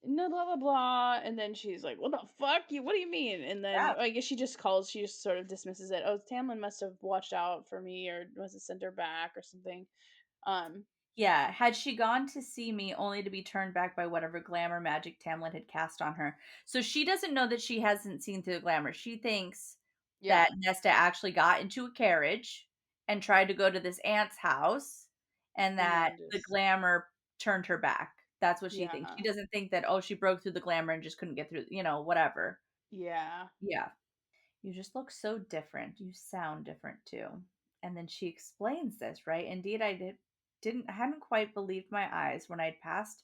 Speaker 2: no, blah blah blah, and then she's like, "What the fuck? You? What do you mean?" And then
Speaker 1: Yeah.
Speaker 2: I guess she just sort of dismisses it. Oh, Tamlin must have watched out for me, or was it sent her back or something? Um,
Speaker 1: Yeah, had she gone to see me only to be turned back by whatever glamour magic Tamlin had cast on her. So she doesn't know that she hasn't seen through the glamour. She thinks
Speaker 2: yeah,
Speaker 1: that Nesta actually got into a carriage and tried to go to this aunt's house and
Speaker 2: and
Speaker 1: that
Speaker 2: then
Speaker 1: the
Speaker 2: just
Speaker 1: glamour turned her back. That's what she thinks. She
Speaker 2: yeah,
Speaker 1: doesn't think that, oh, she broke through the glamour and just couldn't get through, whatever.
Speaker 2: yeah.
Speaker 1: Yeah. You just look so different. You sound different too. And then she explains this, right? Indeed, I hadn't quite believed my eyes when I'd passed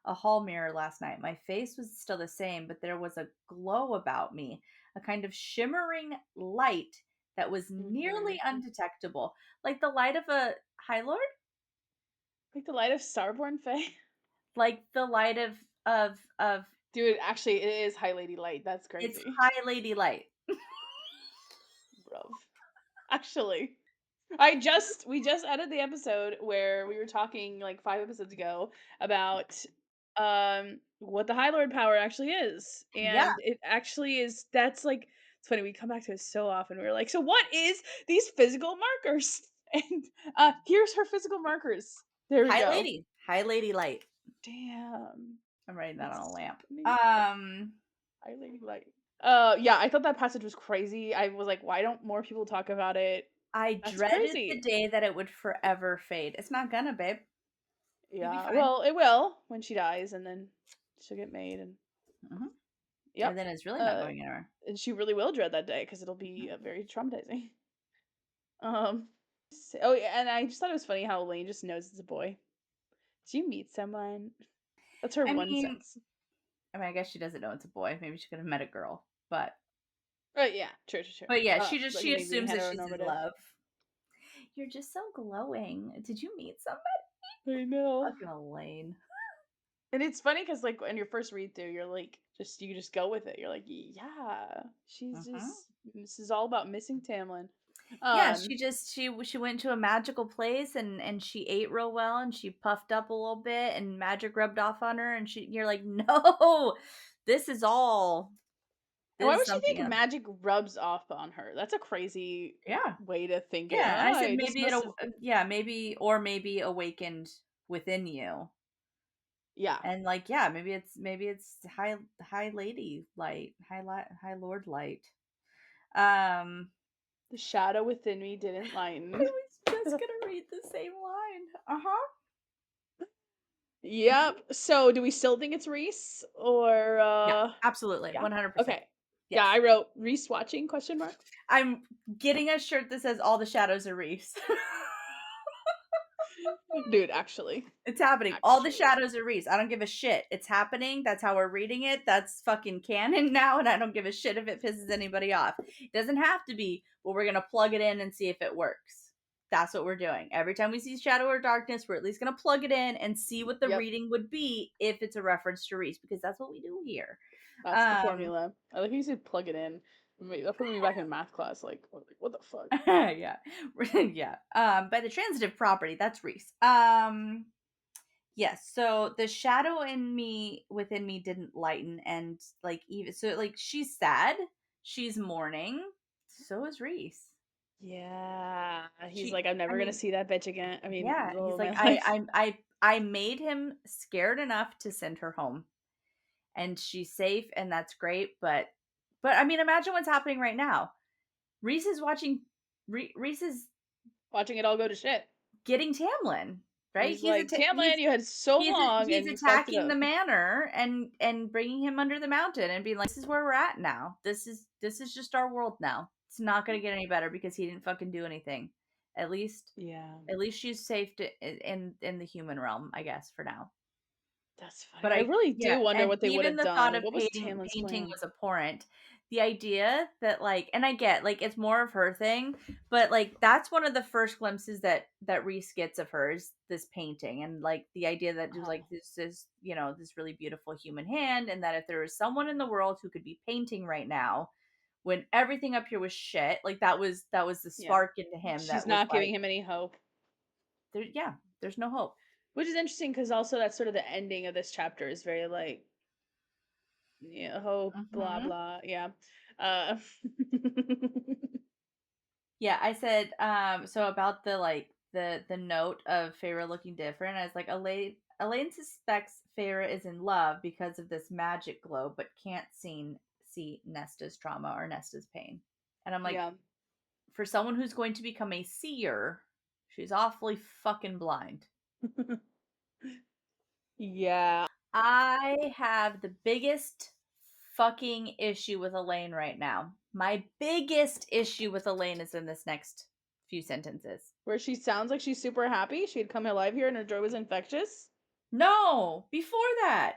Speaker 1: a hall mirror last night. My face was still the same, but there was a glow about me, a kind of shimmering light that was nearly
Speaker 2: hmm
Speaker 1: undetectable, like the light of a High Lord,
Speaker 2: Like the light of Starborn Fae.
Speaker 1: like the light of
Speaker 2: Dude, actually, it is High Lady Light. That's
Speaker 1: it's
Speaker 2: crazy,
Speaker 1: High Lady Light.
Speaker 2: bro. Actually, we just added the episode where we were talking like 5 episodes ago about what the High Lord power actually is.
Speaker 1: Yeah,
Speaker 2: And it actually is that's like it's funny, we come back to it so often. We're like, so what is these physical markers? And here's her physical markers. There we go.
Speaker 1: High Lady Light.
Speaker 2: Damn.
Speaker 1: I'm writing that on a
Speaker 2: That's
Speaker 1: lamp.
Speaker 2: funny. High Lady Light. Yeah, I thought that passage was crazy. I was like, why don't more people talk about it?
Speaker 1: I
Speaker 2: That's
Speaker 1: dreaded the
Speaker 2: crazy.
Speaker 1: day that it would forever fade. It's not gonna, babe. You'll be
Speaker 2: Yeah,
Speaker 1: fine.
Speaker 2: well, it will when she dies, and then she'll get made, and
Speaker 1: Mhm. And
Speaker 2: yep,
Speaker 1: then it's really not
Speaker 2: uh,
Speaker 1: going anywhere.
Speaker 2: and she really will dread that day because it'll
Speaker 1: Mhm.
Speaker 2: be very traumatizing. Um, oh yeah, and I just thought it was funny how Elain just knows it's a boy. Did you meet someone? That's her
Speaker 1: I
Speaker 2: one
Speaker 1: mean,
Speaker 2: sense.
Speaker 1: I guess she doesn't know it's a boy. Maybe she could have met a girl,
Speaker 2: Yeah, true, true, true.
Speaker 1: but yeah,
Speaker 2: Like
Speaker 1: she
Speaker 2: maybe
Speaker 1: assumes that she's in
Speaker 2: heteronormative.
Speaker 1: love. You're just so glowing. Did you meet somebody?
Speaker 2: I know.
Speaker 1: Fucking Elaine.
Speaker 2: And it's funny because like in your first read through, you're like you just go with it. You're like, yeah, she's
Speaker 1: Mhm.
Speaker 2: just this is all about missing Tamlin.
Speaker 1: Yeah,
Speaker 2: Um,
Speaker 1: she went to a magical place and she ate real well and she puffed up a little bit and magic rubbed off on her and you're like, no, this is all
Speaker 2: and why
Speaker 1: this is
Speaker 2: would she
Speaker 1: something
Speaker 2: think
Speaker 1: else.
Speaker 2: magic rubs off on her? That's a crazy
Speaker 1: Yeah.
Speaker 2: way to think it.
Speaker 1: Yeah, and I
Speaker 2: Oh,
Speaker 1: said
Speaker 2: it just
Speaker 1: maybe
Speaker 2: must have.
Speaker 1: yeah, maybe awakened within you.
Speaker 2: Yeah,
Speaker 1: And like, yeah, maybe it's high lady light, high lord light. Um
Speaker 2: the shadow within me didn't
Speaker 1: I
Speaker 2: lighten.
Speaker 1: was just gonna read the same line. Uh-huh.
Speaker 2: Yep. So do we still think it's Rhys or
Speaker 1: Yeah, absolutely,
Speaker 2: yeah.
Speaker 1: 100%.
Speaker 2: Okay. Yeah,
Speaker 1: Yes.
Speaker 2: I wrote Rhys watching question mark.
Speaker 1: I'm getting a shirt that says all the shadows are Rhys.
Speaker 2: Dude, actually.
Speaker 1: It's happening. All the
Speaker 2: Actually.
Speaker 1: shadows are Rhys. I don't give a shit. It's happening. That's how we're reading it. That's fucking canon now, and I don't give a shit if it pisses anybody off. It doesn't have to be, but we're gonna plug it in and see if it works. That's what we're doing. Every time we see shadow or darkness, we're at least gonna plug it in and see what the
Speaker 2: Yep.
Speaker 1: reading would be if it's a reference to Rhys, because that's what we do here.
Speaker 2: That's the
Speaker 1: Um,
Speaker 2: formula. I like how you said plug it in. That put me back in math class. Like what the fuck?
Speaker 1: yeah, yeah. By the transitive property, that's Rhys. Yes, so the shadow in me within me didn't lighten, and like even so like she's sad, she's mourning, so is Rhys.
Speaker 2: Yeah. He's
Speaker 1: She
Speaker 2: like, I'm
Speaker 1: I
Speaker 2: never gonna
Speaker 1: mean,
Speaker 2: see that bitch again. I mean,
Speaker 1: yeah,
Speaker 2: all
Speaker 1: he's
Speaker 2: of
Speaker 1: like
Speaker 2: my life.
Speaker 1: I made him scared enough to send her home. And she's safe and that's great, but I mean imagine what's happening right now. Rhys is watching Rhys is
Speaker 2: Watching it all go to shit.
Speaker 1: getting Tamlin, right?
Speaker 2: He's like, Tamlin, you had so long
Speaker 1: He's
Speaker 2: and you fucked it
Speaker 1: attacking the
Speaker 2: up.
Speaker 1: manor and bringing him under the mountain and being like, this is where we're at now. This is just our world now. It's not going to get any better because he didn't fucking do anything. At least
Speaker 2: Yeah.
Speaker 1: at least she's safe in the human realm, I guess, for now.
Speaker 2: That's funny.
Speaker 1: But
Speaker 2: I
Speaker 1: I
Speaker 2: really
Speaker 1: yeah,
Speaker 2: do wonder
Speaker 1: and
Speaker 2: what they would
Speaker 1: even
Speaker 2: have
Speaker 1: the
Speaker 2: done.
Speaker 1: thought
Speaker 2: Like,
Speaker 1: of
Speaker 2: what was Tamlin's
Speaker 1: painting
Speaker 2: plan?
Speaker 1: was abhorrent. The idea that like, and I get like it's more of her thing, but like that's one of the first glimpses that Rhys gets of her is this painting, and like the idea that there's like this is this really beautiful human hand, and that if there was someone in the world who could be painting right now, when everything up here was shit, like that was the
Speaker 2: Yeah.
Speaker 1: spark into him
Speaker 2: She's
Speaker 1: that was
Speaker 2: not
Speaker 1: like,
Speaker 2: giving him any hope.
Speaker 1: there's no hope.
Speaker 2: Which is interesting because also that's sort of the ending of this chapter is very like, yeah, hope, blah
Speaker 1: Hmm.
Speaker 2: blah. Yeah. Uh
Speaker 1: Yeah, I said so about the like the note of Feyre looking different. I was like, Elain suspects Feyre is in love because of this magic glow, but can't see Nesta's trauma or Nesta's pain. And I'm like,
Speaker 2: yeah.
Speaker 1: for someone who's going to become a seer, she's awfully fucking blind.
Speaker 2: Yeah.
Speaker 1: I have the biggest fucking issue with Elain right now. My biggest issue with Elain is in this next few sentences.
Speaker 2: Where she sounds like she's super happy. She had come alive here and her joy was infectious.
Speaker 1: No, before that.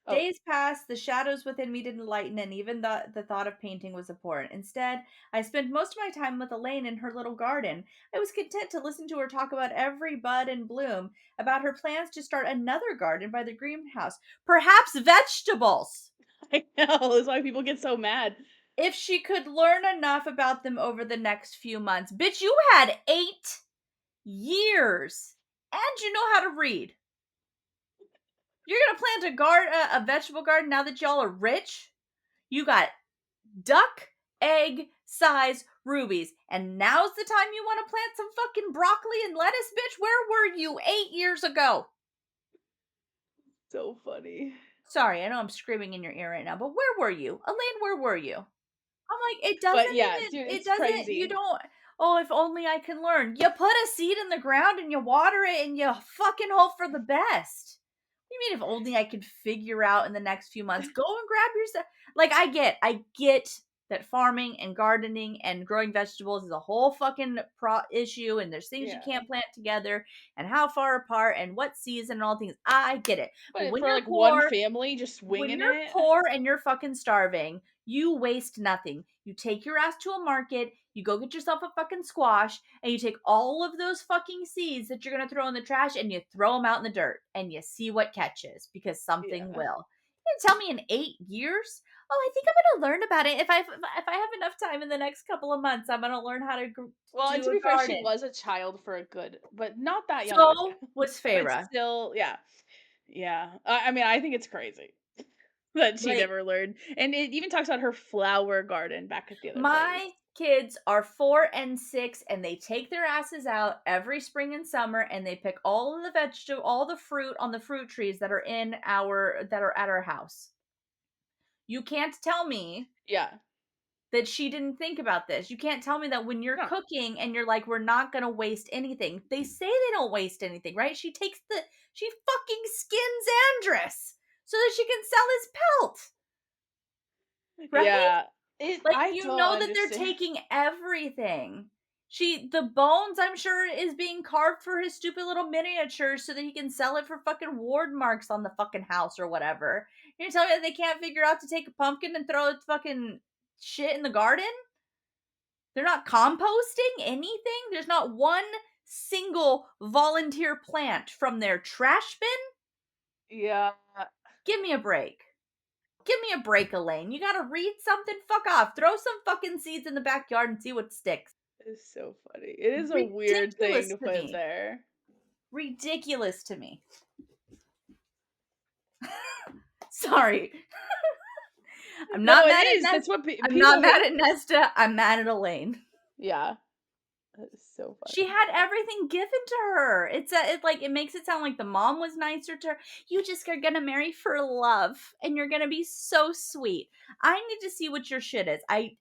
Speaker 2: Oh,
Speaker 1: Days passed, the shadows within me didn't lighten, and even the thought of painting was abhorrent. Instead, I spent most of my time with Elain in her little garden. I was content to listen to her talk about every bud and bloom, about her plans to start another garden by the greenhouse, perhaps vegetables,
Speaker 2: I know. That's why people get so mad.
Speaker 1: if she could learn enough about them over the next few months. Bitch, you had 8 years, and you know how to read. You're gonna plant a vegetable garden now that y'all are rich? You got duck egg size rubies, and now's the time you want to plant some fucking broccoli and lettuce, bitch? Where were you 8 years ago?
Speaker 2: So funny.
Speaker 1: Sorry, I know I'm screaming in your ear right now, but where were you? Elain, where were you? I'm like,
Speaker 2: But yeah, dude,
Speaker 1: it
Speaker 2: it's
Speaker 1: doesn't, you
Speaker 2: crazy.
Speaker 1: don't, oh, if only I can learn. You put a seed in the ground and you water it and you fucking hope for the best. What do you mean if only I could figure out in the next few months? Go and grab your stuff. Like, I get that farming and gardening and growing vegetables is a whole fucking issue, and there's things you
Speaker 2: Yeah.
Speaker 1: can't plant together and how far apart and what season and all things. I get it. But
Speaker 2: But for like one family just
Speaker 1: when
Speaker 2: winging
Speaker 1: you're
Speaker 2: it.
Speaker 1: poor and you're fucking starving, you waste nothing. You take your ass to a market, you go get yourself a fucking squash, and you take all of those fucking seeds that you're gonna throw in the trash and you throw them out in the dirt and you see what catches because something
Speaker 2: Yeah.
Speaker 1: will. You didn't tell me in 8 years. Oh, I think I'm gonna learn about it if I have enough time in the next couple of months. I'm gonna learn how to
Speaker 2: Well, and
Speaker 1: do
Speaker 2: to
Speaker 1: a
Speaker 2: be fair, she
Speaker 1: garden.
Speaker 2: was a child for a good, but not that young of a
Speaker 1: So
Speaker 2: child.
Speaker 1: was
Speaker 2: But
Speaker 1: Feyre.
Speaker 2: still, yeah. Yeah. I mean, I think it's crazy that she
Speaker 1: Like,
Speaker 2: never learned. And it even talks about her flower garden back at the other place.
Speaker 1: my kids are 4 and 6, and they take their asses out every spring and summer, and they pick all of the all the fruit on the fruit trees that are that are at our house. You can't tell me
Speaker 2: Yeah.
Speaker 1: that she didn't think about this. You can't tell me that when you're
Speaker 2: No.
Speaker 1: cooking and you're like, we're not going to waste anything. They say they don't waste anything, right? She fucking skins Andrus so that she can sell his pelt, right?
Speaker 2: Yeah.
Speaker 1: Like,
Speaker 2: I
Speaker 1: you
Speaker 2: don't
Speaker 1: know that they're
Speaker 2: understand.
Speaker 1: taking everything. The bones, I'm sure, is being carved for his stupid little miniature so that he can sell it for fucking Wyrdmarks on the fucking house or whatever. You're telling me that they can't figure out to take a pumpkin and throw its fucking shit in the garden? They're not composting anything? There's not one single volunteer plant from their trash bin?
Speaker 2: Yeah.
Speaker 1: Give me a break. Give me a break, Elain. You gotta read something? Fuck off. Throw some fucking seeds in the backyard and see what sticks.
Speaker 2: It's so funny. It is a weird thing
Speaker 1: Ridiculous
Speaker 2: to
Speaker 1: to
Speaker 2: put
Speaker 1: me.
Speaker 2: there.
Speaker 1: Ridiculous to me. Sorry. I'm
Speaker 2: No,
Speaker 1: not
Speaker 2: it
Speaker 1: mad at
Speaker 2: is.
Speaker 1: Nesta.
Speaker 2: That's what
Speaker 1: I'm not
Speaker 2: people
Speaker 1: mad
Speaker 2: hate.
Speaker 1: at Nesta. I'm mad at Elain.
Speaker 2: Yeah. That's so funny.
Speaker 1: She had everything given to her. It makes it sound like the mom was nicer to her. You just are gonna marry for love, and you're gonna be so sweet. I need to see what your shit is. I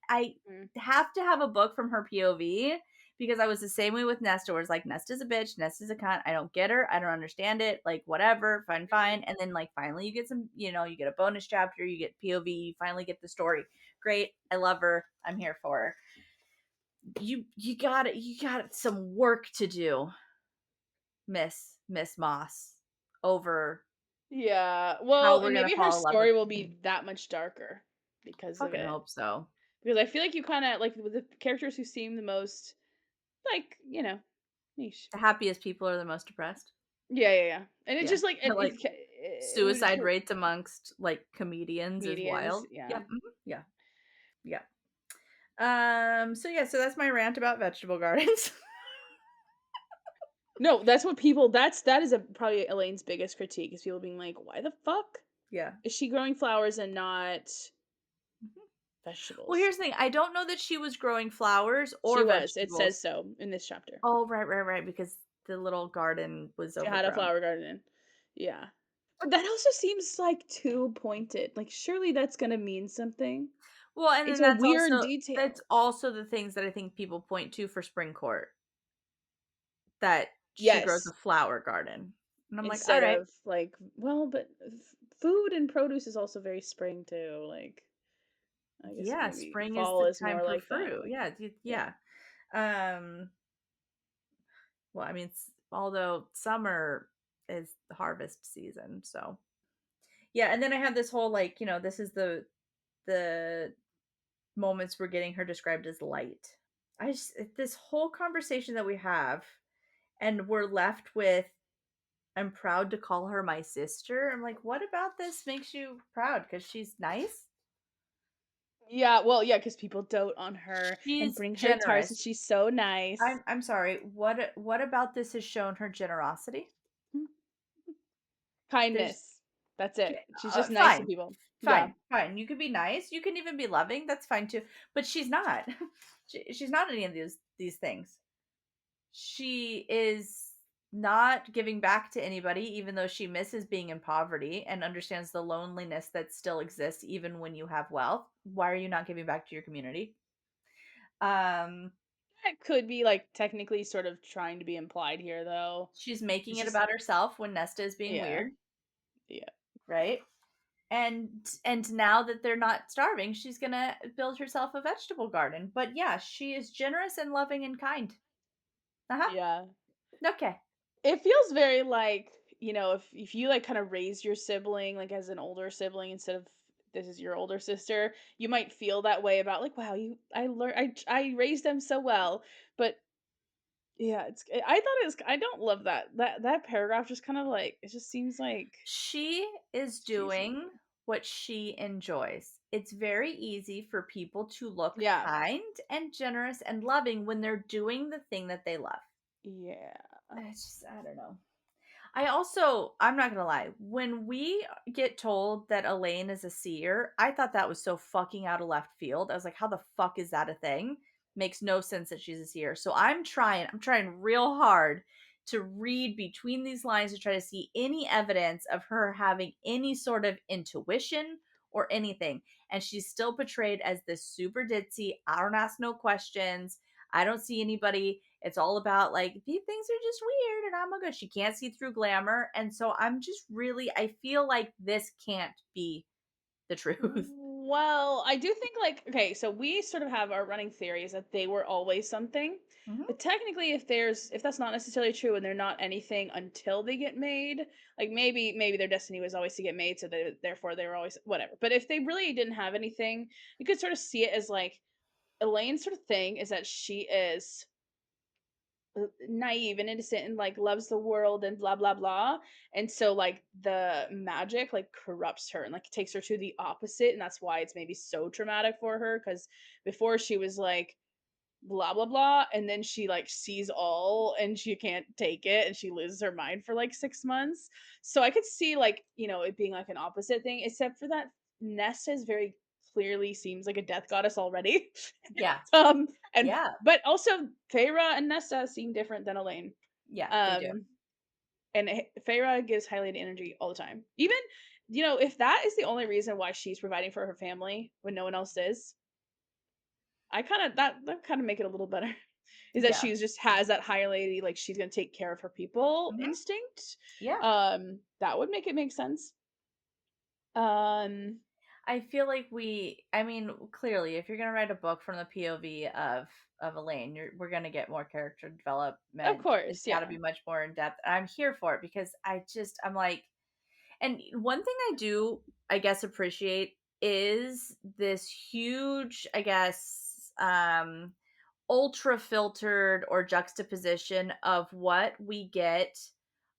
Speaker 1: have to have a book from her POV because I was the same way with Nesta, where it's like Nesta's a bitch, Nesta's a cunt. I don't get her. I don't understand it. Like whatever, fine. And then like finally you get some, you get a bonus chapter, you get POV, you finally get the story. Great. I love her. I'm here for her. You got some work to do, Miss Moss, over
Speaker 2: Yeah.
Speaker 1: how
Speaker 2: Well,
Speaker 1: we're
Speaker 2: and
Speaker 1: gonna
Speaker 2: maybe her
Speaker 1: fall in love with
Speaker 2: story will
Speaker 1: me.
Speaker 2: be that much darker because of
Speaker 1: Fucking
Speaker 2: it.
Speaker 1: hope so.
Speaker 2: Because I feel like you kind of like with the characters who seem the most like, niche.
Speaker 1: The happiest people are the most depressed.
Speaker 2: Yeah. And it's
Speaker 1: Yeah.
Speaker 2: just like
Speaker 1: Like
Speaker 2: when
Speaker 1: suicide rates amongst like comedians is
Speaker 2: comedians,
Speaker 1: wild.
Speaker 2: yeah.
Speaker 1: Yep. Yeah. Yeah. So that's my rant about vegetable gardens.
Speaker 2: No, that is probably Elaine's biggest critique is people being like, why the fuck
Speaker 1: Yeah.
Speaker 2: is she growing flowers and not
Speaker 1: Mhm. Well,
Speaker 2: vegetables?
Speaker 1: here's the thing. I don't know that she was growing flowers
Speaker 2: She
Speaker 1: or
Speaker 2: was. It says
Speaker 1: vegetables.
Speaker 2: so in this chapter.
Speaker 1: Oh, right, because the little garden was
Speaker 2: She had a
Speaker 1: overgrown.
Speaker 2: flower garden. Yeah. But that also seems like too pointed. Like surely that's gonna mean something.
Speaker 1: Well, and
Speaker 2: It's
Speaker 1: then
Speaker 2: a weird
Speaker 1: that's
Speaker 2: detail.
Speaker 1: also the things that I think people point to for Spring Court, that she grows a
Speaker 2: Yes.
Speaker 1: flower garden. And I'm like, "All
Speaker 2: Instead
Speaker 1: right.
Speaker 2: of like, well, but food and produce is also very spring too. Like, I guess
Speaker 1: Yeah,
Speaker 2: maybe
Speaker 1: spring is
Speaker 2: fall
Speaker 1: the
Speaker 2: is
Speaker 1: time
Speaker 2: more
Speaker 1: for
Speaker 2: like that.
Speaker 1: fruit." Yeah,
Speaker 2: Yeah.
Speaker 1: yeah. Um, well, I mean, although summer is the harvest season, so yeah. And then I have this whole like, this is the moments we're getting her described as light. This whole conversation that we have, and we're left with, I'm proud to call her my sister. I'm like, what about this makes you proud? Because she's nice.
Speaker 2: Yeah, well, yeah, because people dote on her and
Speaker 1: She's
Speaker 2: bring her tarts, and
Speaker 1: generous.
Speaker 2: she's so nice.
Speaker 1: I'm sorry. What about this has shown her generosity?
Speaker 2: Mm.
Speaker 1: There's
Speaker 2: Kindness. That's it. She's just nice to
Speaker 1: fine,
Speaker 2: people. Yeah.
Speaker 1: fine. You could be nice. You can even be loving. That's fine too. But she's not. She's not any of these things. She is not giving back to anybody, even though she misses being in poverty and understands the loneliness that still exists even when you have wealth. Why are you not giving back to your community? Um,
Speaker 2: That could be like technically sort of trying to be implied here though.
Speaker 1: she's making
Speaker 2: It's
Speaker 1: it
Speaker 2: just
Speaker 1: about herself when Nesta is being
Speaker 2: yeah.
Speaker 1: weird,
Speaker 2: Yeah.
Speaker 1: right? And now that they're not starving, she's gonna build herself a vegetable garden. But yeah, she is generous and loving and kind. Uh-huh.
Speaker 2: Yeah.
Speaker 1: Okay.
Speaker 2: It feels very like, if you like kind of raised your sibling like as an older sibling instead of this is your older sister, you might feel that way about like, wow, I learned I raised them so well. But yeah, I thought it was I don't love that paragraph just kind of like it just seems like
Speaker 1: She is
Speaker 2: cheesy.
Speaker 1: doing what she enjoys. It's very easy for people to look
Speaker 2: Yeah.
Speaker 1: kind and generous and loving when they're doing the thing that they love.
Speaker 2: Yeah.
Speaker 1: It's just, I don't know. I'm not gonna lie, when we get told that Elain is a seer, I thought that was so fucking out of left field. I was like, how the fuck is that a thing? Makes no sense that she's a seer. So I'm trying real hard to read between these lines to try to see any evidence of her having any sort of intuition or anything. And she's still portrayed as this super ditzy, I don't ask no questions, I don't see anybody. It's all about like these things are just weird and I'm a good. She can't see through glamour. And so I'm just really, I feel like this can't be the truth.
Speaker 2: Well, I do think like okay, so we sort of have our running theories that they were always something.
Speaker 1: Mm-hmm.
Speaker 2: But technically if that's not necessarily true and they're not anything until they get made, like maybe their destiny was always to get made so that therefore they were always whatever. But if they really didn't have anything, you could sort of see it as like Elain's sort of thing is that she is naive and innocent and like loves the world and blah blah blah, and so like the magic like corrupts her and like takes her to the opposite, and that's why it's maybe so traumatic for her, because before she was like blah blah blah, and then she like sees all and she can't take it and she loses her mind for like 6 months. So I could see like it being like an opposite thing, except for that Nesta is very clearly seems like a death goddess already.
Speaker 1: Yeah.
Speaker 2: And
Speaker 1: Yeah.
Speaker 2: but also Feyre and Nesta seem different than Elain.
Speaker 1: Yeah, they do.
Speaker 2: um and Feyre gives highlighted energy all the time, even if that is the only reason why she's providing for her family when no one else is. I kind of that kind of make it a little better. Is that
Speaker 1: Yeah.
Speaker 2: she's just has that higher lady, like she's gonna take care of her people
Speaker 1: Mm-hmm.
Speaker 2: instinct.
Speaker 1: Yeah.
Speaker 2: That would make it make sense. Um,
Speaker 1: I feel like I mean, clearly, if you're gonna write a book from the POV of Elaine, we're gonna get more character
Speaker 2: of
Speaker 1: development. It's
Speaker 2: course,
Speaker 1: got to
Speaker 2: yeah,
Speaker 1: be much more in depth. I'm here for it because I'm like, and one thing I do, I guess, appreciate is this huge, I guess, ultra filtered or juxtaposition of what we get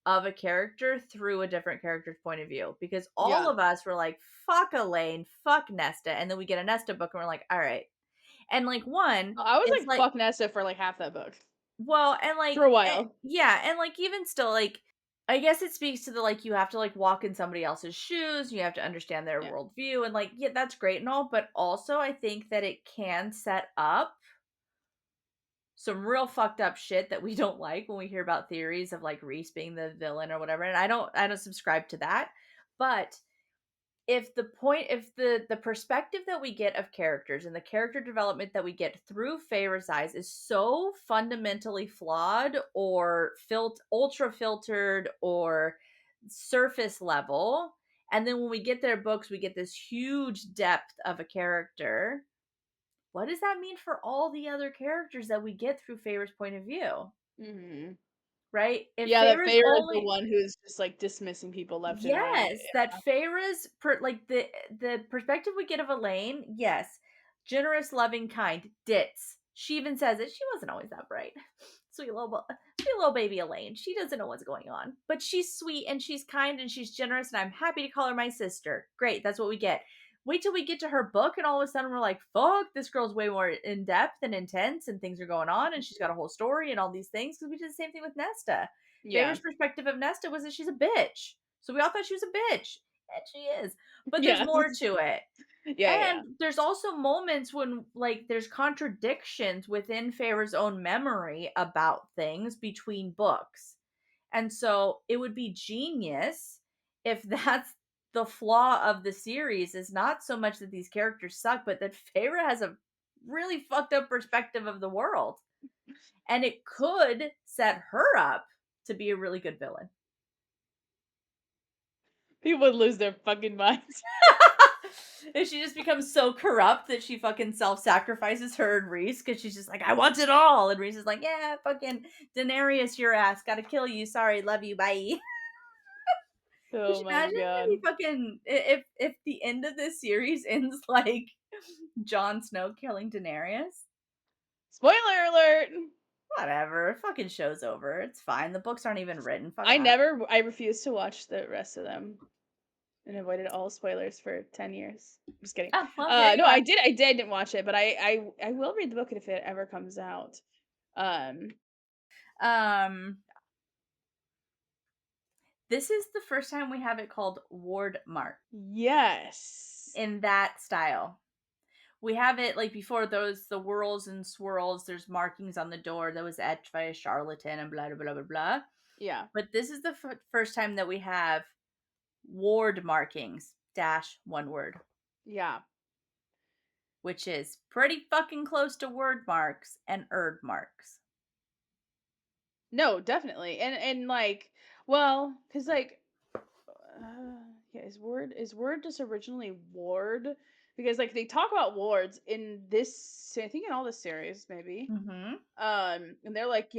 Speaker 1: of a character through a different character's point of view, because all
Speaker 2: yeah.
Speaker 1: of us were like fuck Elaine, fuck Nesta, and then we get a Nesta book and we're like all right. And like one
Speaker 2: I was
Speaker 1: it's
Speaker 2: like
Speaker 1: like
Speaker 2: fuck Nesta for like half that book
Speaker 1: well and
Speaker 2: for a
Speaker 1: like
Speaker 2: while.
Speaker 1: yeah, and like even still like I guess it speaks to the like you have to like walk in somebody else's shoes, you have to understand their
Speaker 2: Yeah.
Speaker 1: worldview, and like yeah, that's great and all, but also I think that it can set up some real fucked up shit that we don't like when we hear about theories of like Rhys being the villain or whatever. And I don't subscribe to that. But if the perspective that we get of characters and the character development that we get through Feyre's eyes is so fundamentally flawed or ultra filtered or surface level, and then when we get their books we get this huge depth of a character, what does that mean for all the other characters that we get through Feyre's point of view?
Speaker 2: Hmm.
Speaker 1: Right? If
Speaker 2: Yeah, that
Speaker 1: Feyre's
Speaker 2: Feyre is the
Speaker 1: only
Speaker 2: one who's just like dismissing people left and right.
Speaker 1: yes, that Feyre's like the perspective we get of Elaine, yes, generous, loving, kind, dits. She even says it. She wasn't always that bright. Sweet little baby Elaine. She doesn't know what's going on, but she's sweet and she's kind and she's generous, and I'm happy to call her my sister. Great, that's what we get. Wait till we get to her book, and all of a sudden we're like, "Fuck, this girl's way more in depth and intense, and things are going on, and she's got a whole story and all these things." Because we did the same thing with Nesta.
Speaker 2: Yeah.
Speaker 1: Feyre's perspective of Nesta was that she's a bitch. So we all thought she was a bitch. And she is. But there's
Speaker 2: Yeah.
Speaker 1: more to it.
Speaker 2: Yeah.
Speaker 1: And there's also moments when like there's contradictions within Feyre's own memory about things between books. And so it would be genius if that's the flaw of the series, is not so much that these characters suck, but that Feyre has a really fucked up perspective of the world. And it could set her up to be a really good villain.
Speaker 2: People would lose their fucking minds.
Speaker 1: If she just becomes so corrupt that she fucking self-sacrifices her and Rhys because she's just like, I want it all. And Rhys is like, yeah, fucking Daenerys, your ass. Gotta kill you. Sorry, love you. Bye. Could
Speaker 2: Oh
Speaker 1: you
Speaker 2: my
Speaker 1: imagine if
Speaker 2: god.
Speaker 1: he fucking if the end of this series ends like Jon Snow killing Daenerys?
Speaker 2: Spoiler alert.
Speaker 1: Whatever. Fucking show's over. It's fine. The books aren't even written. Fuck off.
Speaker 2: I refused to watch the rest of them and avoided all spoilers for 10 years. Just kidding.
Speaker 1: Oh, well, there you
Speaker 2: No,
Speaker 1: are.
Speaker 2: I didn't watch it, but I will read the book if it ever comes out. Um,
Speaker 1: Um, this is the first time we have it called Wyrdmark
Speaker 2: yes.
Speaker 1: in that style. We have it like before those, the whirls and swirls, there's markings on the door that was etched by a charlatan and blah, blah, blah, blah, blah.
Speaker 2: Yeah.
Speaker 1: But this is the first time that we have ward markings, dash, one word.
Speaker 2: Yeah.
Speaker 1: which is pretty fucking close to Wyrdmarks and Erdmarks.
Speaker 2: No, definitely. And like, well, cuz like yeah, is word just originally ward? Because like they talk about wards in this, I think in all the series maybe.
Speaker 1: Mm-hmm.
Speaker 2: And they're like,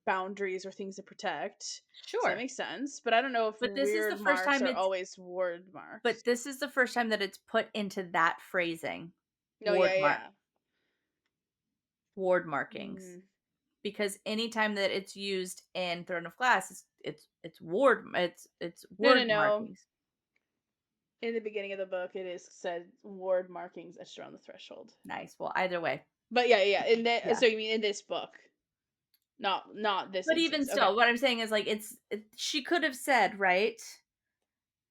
Speaker 2: boundaries or things to protect. So that
Speaker 1: Sure.
Speaker 2: makes sense. But I don't know if
Speaker 1: But this is the
Speaker 2: weird
Speaker 1: first
Speaker 2: marks
Speaker 1: time
Speaker 2: are
Speaker 1: it's
Speaker 2: always word marks.
Speaker 1: but this is the first time that it's put into that phrasing.
Speaker 2: No,
Speaker 1: Ward
Speaker 2: yeah,
Speaker 1: mark
Speaker 2: yeah.
Speaker 1: ward markings.
Speaker 2: Mm.
Speaker 1: Because anytime that it's used in Throne of Glass, it's ward it's
Speaker 2: No, no,
Speaker 1: word
Speaker 2: no.
Speaker 1: markings.
Speaker 2: In the beginning of the book, it is said ward markings etched around the threshold.
Speaker 1: Nice. Well, either way.
Speaker 2: But yeah, yeah. In that,
Speaker 1: Yeah.
Speaker 2: so you mean in this book, not this
Speaker 1: But even
Speaker 2: instance. Okay.
Speaker 1: still, what I'm saying is like she could have said, right?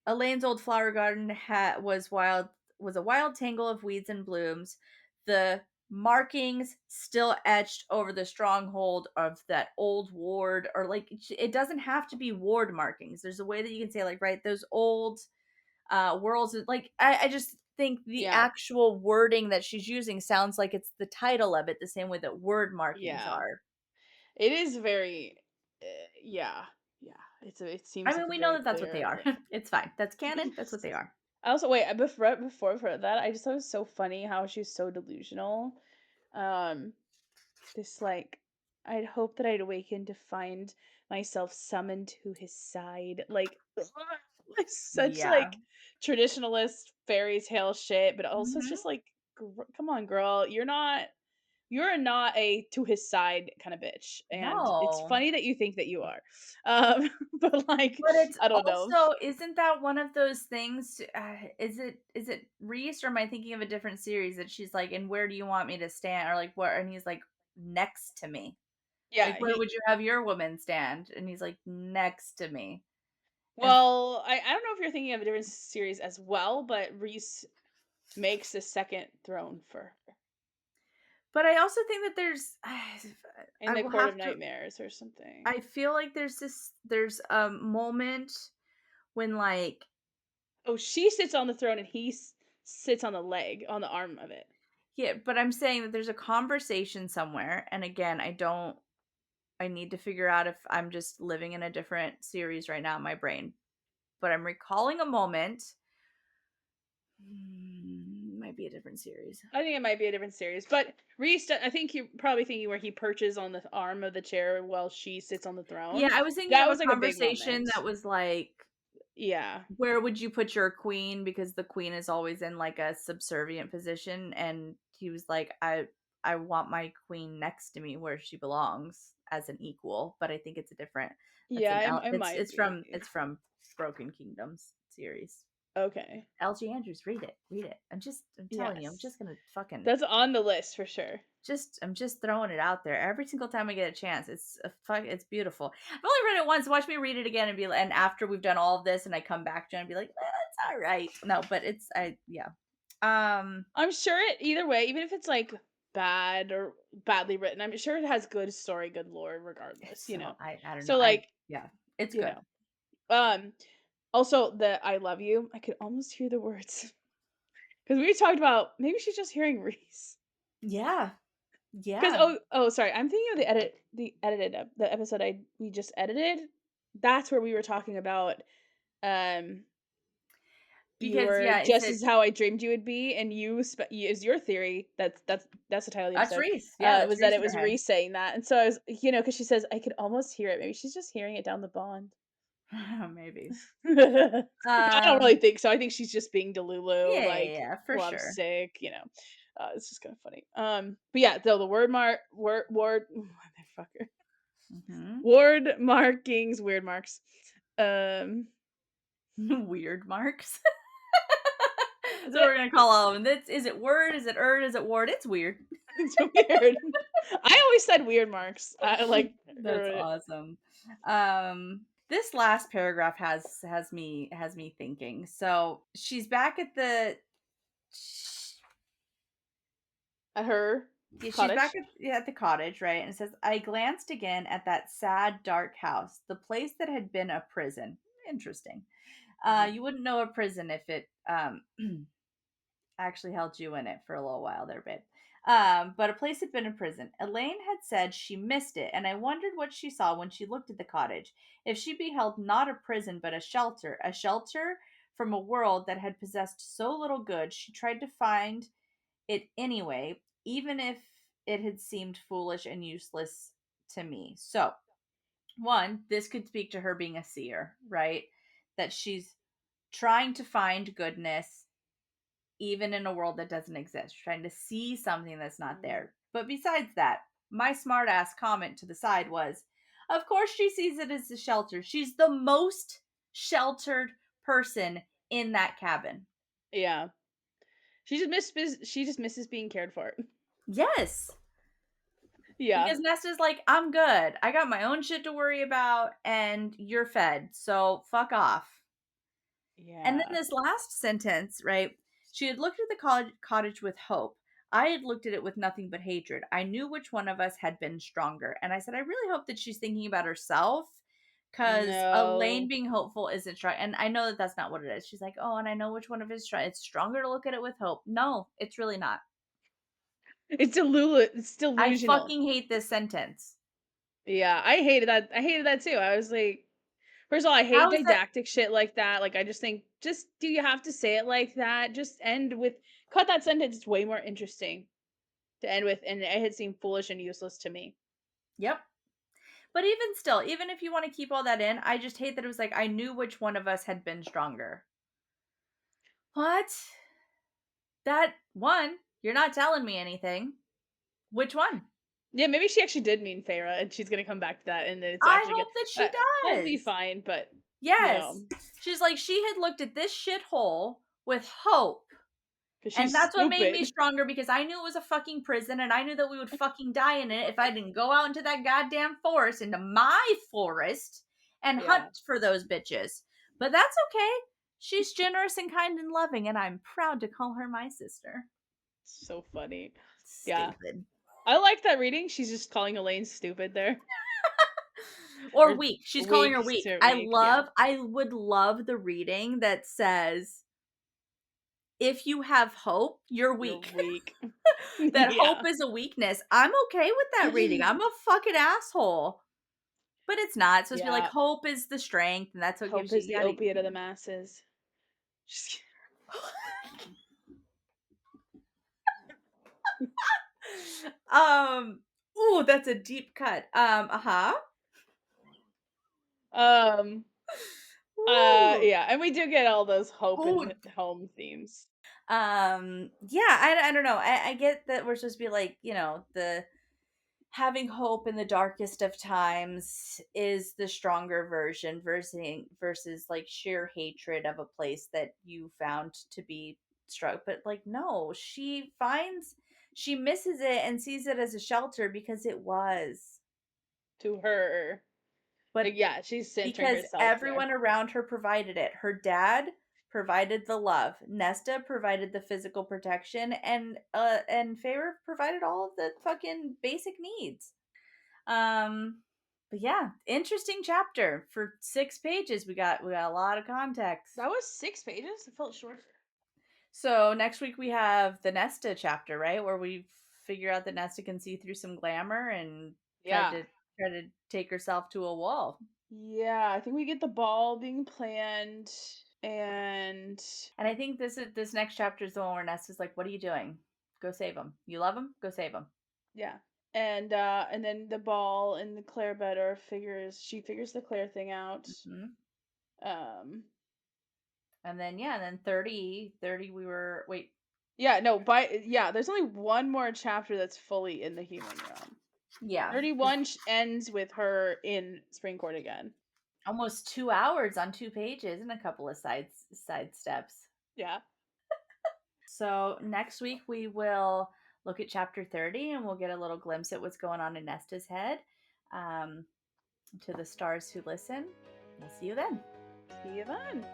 Speaker 1: Elaine's old flower garden was a wild tangle of weeds and blooms. The markings still etched over the stronghold of that old ward, or like it doesn't have to be ward markings. There's a way that you can say like, right, those old worlds. Like I just think the
Speaker 2: Yeah,
Speaker 1: actual wording that she's using sounds like it's the title of it, the same way that word markings
Speaker 2: yeah.
Speaker 1: are.
Speaker 2: It is very, yeah, yeah. It
Speaker 1: I
Speaker 2: seems
Speaker 1: mean,
Speaker 2: like a
Speaker 1: we know
Speaker 2: very
Speaker 1: that that's what they
Speaker 2: clear
Speaker 1: are.
Speaker 2: like.
Speaker 1: It's fine. That's canon. That's what they are.
Speaker 2: I also wait before for that. I just thought it was so funny how she's so delusional. Um, this like, I'd hope that I'd awaken to find myself summoned to his side. Like, like such
Speaker 1: Yeah.
Speaker 2: like traditionalist fairy tale shit, but also it's
Speaker 1: Hmm.
Speaker 2: just like, come on, girl, you're not a to his side kind of bitch, and it's
Speaker 1: No.
Speaker 2: funny that you think that you are. But like,
Speaker 1: But it's
Speaker 2: I don't know.
Speaker 1: also, isn't that one of those things? Is it Rhys, or am I thinking of a different series that she's like, and where do you want me to stand? Or like, where? And he's like, next to me. Like,
Speaker 2: Yeah,
Speaker 1: where
Speaker 2: he.
Speaker 1: would you have your woman stand? And he's like, next to me. And
Speaker 2: Well, I don't know if you're thinking of a different series as well, but Reese makes a second throne for her
Speaker 1: but I also think that there's,
Speaker 2: in
Speaker 1: I
Speaker 2: the
Speaker 1: will
Speaker 2: Court
Speaker 1: have
Speaker 2: of
Speaker 1: to.
Speaker 2: Nightmares or something.
Speaker 1: I feel like there's a moment when like,
Speaker 2: Oh, she sits on the throne and he sits on the leg, on the arm of it.
Speaker 1: yeah, but I'm saying that there's a conversation somewhere, and again, I need to figure out if I'm just living in a different series right now in my brain. But I'm recalling a moment. Might be a different series.
Speaker 2: I think it might be a different series, but Reese, I think you're probably thinking where he perches on the arm of the chair while she sits on the
Speaker 1: Yeah,
Speaker 2: throne.
Speaker 1: I was thinking
Speaker 2: That
Speaker 1: of a
Speaker 2: was like a big
Speaker 1: conversation
Speaker 2: moment.
Speaker 1: that was like,
Speaker 2: Yeah.
Speaker 1: where would you put your queen? Because the queen is always in like a subservient position, and he was like, I want my queen next to me where she belongs as an equal. But I think it's a different. That's
Speaker 2: Yeah,
Speaker 1: an L.
Speaker 2: it might be.
Speaker 1: It's from Broken Kingdoms series.
Speaker 2: Okay.
Speaker 1: LG Andrews, read it. Read it. I'm telling you, I'm
Speaker 2: Yes.
Speaker 1: just gonna fucking
Speaker 2: That's on the list for sure.
Speaker 1: I'm just throwing it out there every single time I get a chance. It's beautiful. I've only read it once. Watch me read it again and and after we've done all of this and I come back to it and be like, that's all right. No, but it's I yeah. Um
Speaker 2: I'm sure it either way, even if it's like bad or badly written, I'm sure it has good story, good lore regardless,
Speaker 1: so I don't know.
Speaker 2: So like,
Speaker 1: Yeah, it's
Speaker 2: you
Speaker 1: good.
Speaker 2: know. Um Also the I love you, I could almost hear the words. Because we talked about maybe she's just hearing Reese.
Speaker 1: Yeah.
Speaker 2: Because
Speaker 1: Yeah.
Speaker 2: sorry, I'm thinking of the episode we just edited. That's where we were talking about um you
Speaker 1: Because
Speaker 2: were
Speaker 1: yeah, is
Speaker 2: just
Speaker 1: it
Speaker 2: as how I dreamed you would be, and is your theory. That's the title of the
Speaker 1: that's
Speaker 2: episode.
Speaker 1: Reese. Yeah, that's
Speaker 2: Was that
Speaker 1: Reese
Speaker 2: it
Speaker 1: in her
Speaker 2: was
Speaker 1: head.
Speaker 2: Rhys saying that, and so I was, because she says I could almost hear it. Maybe she's just hearing it down the bond.
Speaker 1: Maybe.
Speaker 2: But I don't really
Speaker 1: Um
Speaker 2: think so. I think she's just being Delulu, like,
Speaker 1: yeah, for
Speaker 2: well, I'm
Speaker 1: sure.
Speaker 2: sick. It's just kind of funny. But yeah, though the word motherfucker
Speaker 1: Mhm.
Speaker 2: word markings, weird marks. Um,
Speaker 1: Weird marks. That's what
Speaker 2: the
Speaker 1: we're gonna call all of them. Is it word? Is it Is it word? It's weird.
Speaker 2: it's weird. I always said weird marks. I like
Speaker 1: That's awesome. This last paragraph has me thinking. So she's back at the
Speaker 2: at her
Speaker 1: yeah, she's back
Speaker 2: cottage.
Speaker 1: at the cottage, right? And it says, I glanced again at that sad, dark house, the place that had been a prison. Interesting.
Speaker 2: Mhm.
Speaker 1: You wouldn't know a prison if it I actually held you in it for a little while there, babe. But a place had been a prison. Elain had said she missed it, and I wondered what she saw when she looked at the cottage. If she beheld not a prison, but a shelter from a world that had possessed so little good, she tried to find it anyway, even if it had seemed foolish and useless to me. So, one, this could speak to her being a seer, right? That she's trying to find goodness even in a world that doesn't exist, trying to see something that's not there. But besides that, my smart ass comment to the side was, of course she sees it as a shelter. She's the most sheltered person in that cabin.
Speaker 2: Yeah. She just misses being cared for.
Speaker 1: Yes.
Speaker 2: Yeah.
Speaker 1: Because Nesta's like, I'm good. I got my own shit to worry about, and you're fed. So fuck off. And then
Speaker 2: Yeah.
Speaker 1: this last sentence, right? She had looked at the cottage with hope. I had looked at it with nothing but hatred. I knew which one of us had been stronger. And I said, I really hope that she's thinking about herself, because Elain
Speaker 2: No.
Speaker 1: being hopeful isn't strong. And I know that that's not what it is. She's like, oh, and I know which one of us strong. It's stronger to look at it with hope. No, it's really not.
Speaker 2: It's
Speaker 1: I
Speaker 2: delusional.
Speaker 1: fucking hate this sentence.
Speaker 2: Yeah, I hated that. I hated that too. I was like, first of all, I hate
Speaker 1: How is that?
Speaker 2: didactic shit like that. Like, I just think, just do you have to say it like that? Just end with, cut that sentence. It's way more interesting to end with, and it had seemed foolish and useless to me.
Speaker 1: Yep. But even still, even if you want to keep all that in, I just hate that it was like, I knew which one of us had been stronger. What? That one, you're not telling me anything. Which one?
Speaker 2: Yeah, maybe she actually did mean Feyre, and she's gonna come back to that, and then it's
Speaker 1: I
Speaker 2: actually good.
Speaker 1: hope that she
Speaker 2: We'll be
Speaker 1: does.
Speaker 2: fine, but you
Speaker 1: Yes.
Speaker 2: know,
Speaker 1: She's like, she had looked at this shithole with hope.
Speaker 2: because
Speaker 1: And
Speaker 2: she's
Speaker 1: that's what made me
Speaker 2: stupid.
Speaker 1: stronger, because I knew it was a fucking prison and I knew that we would fucking die in it if I didn't go out into that goddamn forest, into my forest, and hunt
Speaker 2: Yeah,
Speaker 1: for those bitches. But that's okay. She's generous and kind and loving, and I'm proud to call her my sister.
Speaker 2: so funny. Yeah,
Speaker 1: Stupid.
Speaker 2: I like that reading. She's just calling Elaine stupid there,
Speaker 1: Or
Speaker 2: or
Speaker 1: weak. She's calling her
Speaker 2: weak,
Speaker 1: weak.
Speaker 2: weak. Yeah,
Speaker 1: I would love the reading that says, if you have hope, you're
Speaker 2: you're
Speaker 1: weak.
Speaker 2: weak.
Speaker 1: That hope
Speaker 2: Yeah.
Speaker 1: is a weakness. I'm okay with that reading. I'm a fucking asshole. But it's not. It's supposed to be like,
Speaker 2: Yeah.
Speaker 1: hope is the strength, and that's what
Speaker 2: Hope
Speaker 1: gives you
Speaker 2: is the
Speaker 1: yada.
Speaker 2: opiate of the masses. Just
Speaker 1: Ooh, that's a deep cut. Uh-huh.
Speaker 2: um
Speaker 1: Ooh.
Speaker 2: yeah, and we do get all those hope
Speaker 1: Ooh.
Speaker 2: and home themes.
Speaker 1: Yeah, I don't know. I get that we're supposed to be like, the having hope in the darkest of times is the stronger version, versus like sheer hatred of a place that you found to be struck. But like, no, she misses it and sees it as a shelter because it was.
Speaker 2: To her.
Speaker 1: But
Speaker 2: Like, yeah, she's centering
Speaker 1: because
Speaker 2: herself there.
Speaker 1: everyone around her provided it. Her dad provided the love. Nesta provided the physical protection, and Feyre provided all of the fucking basic needs. But yeah, interesting chapter for 6 pages. We got a lot of context.
Speaker 2: That was 6 pages? It felt shorter.
Speaker 1: So next week we have the Nesta chapter, right, where we figure out that Nesta can see through some glamour and try
Speaker 2: Yeah.
Speaker 1: to try to take herself to a wall.
Speaker 2: Yeah, I think we get the ball being planned, and
Speaker 1: And I think this next chapter is the one where Nesta's like, "What are you doing? Go save him. You love him? Go save him."
Speaker 2: yeah. And then the ball and the Claire better figures the Claire thing out.
Speaker 1: Hmm.
Speaker 2: Um
Speaker 1: And then yeah, and then 30 we were wait.
Speaker 2: yeah, no, there's only one more chapter that's fully in the human realm.
Speaker 1: Yeah,
Speaker 2: 31 ends with her in Spring Court again.
Speaker 1: almost 2 hours on 2 pages and a couple of side steps.
Speaker 2: Yeah.
Speaker 1: So next week we will look at chapter 30 and we'll get a little glimpse at what's going on in Nesta's head. Um, to the stars who listen, we'll see you then.
Speaker 2: See you then.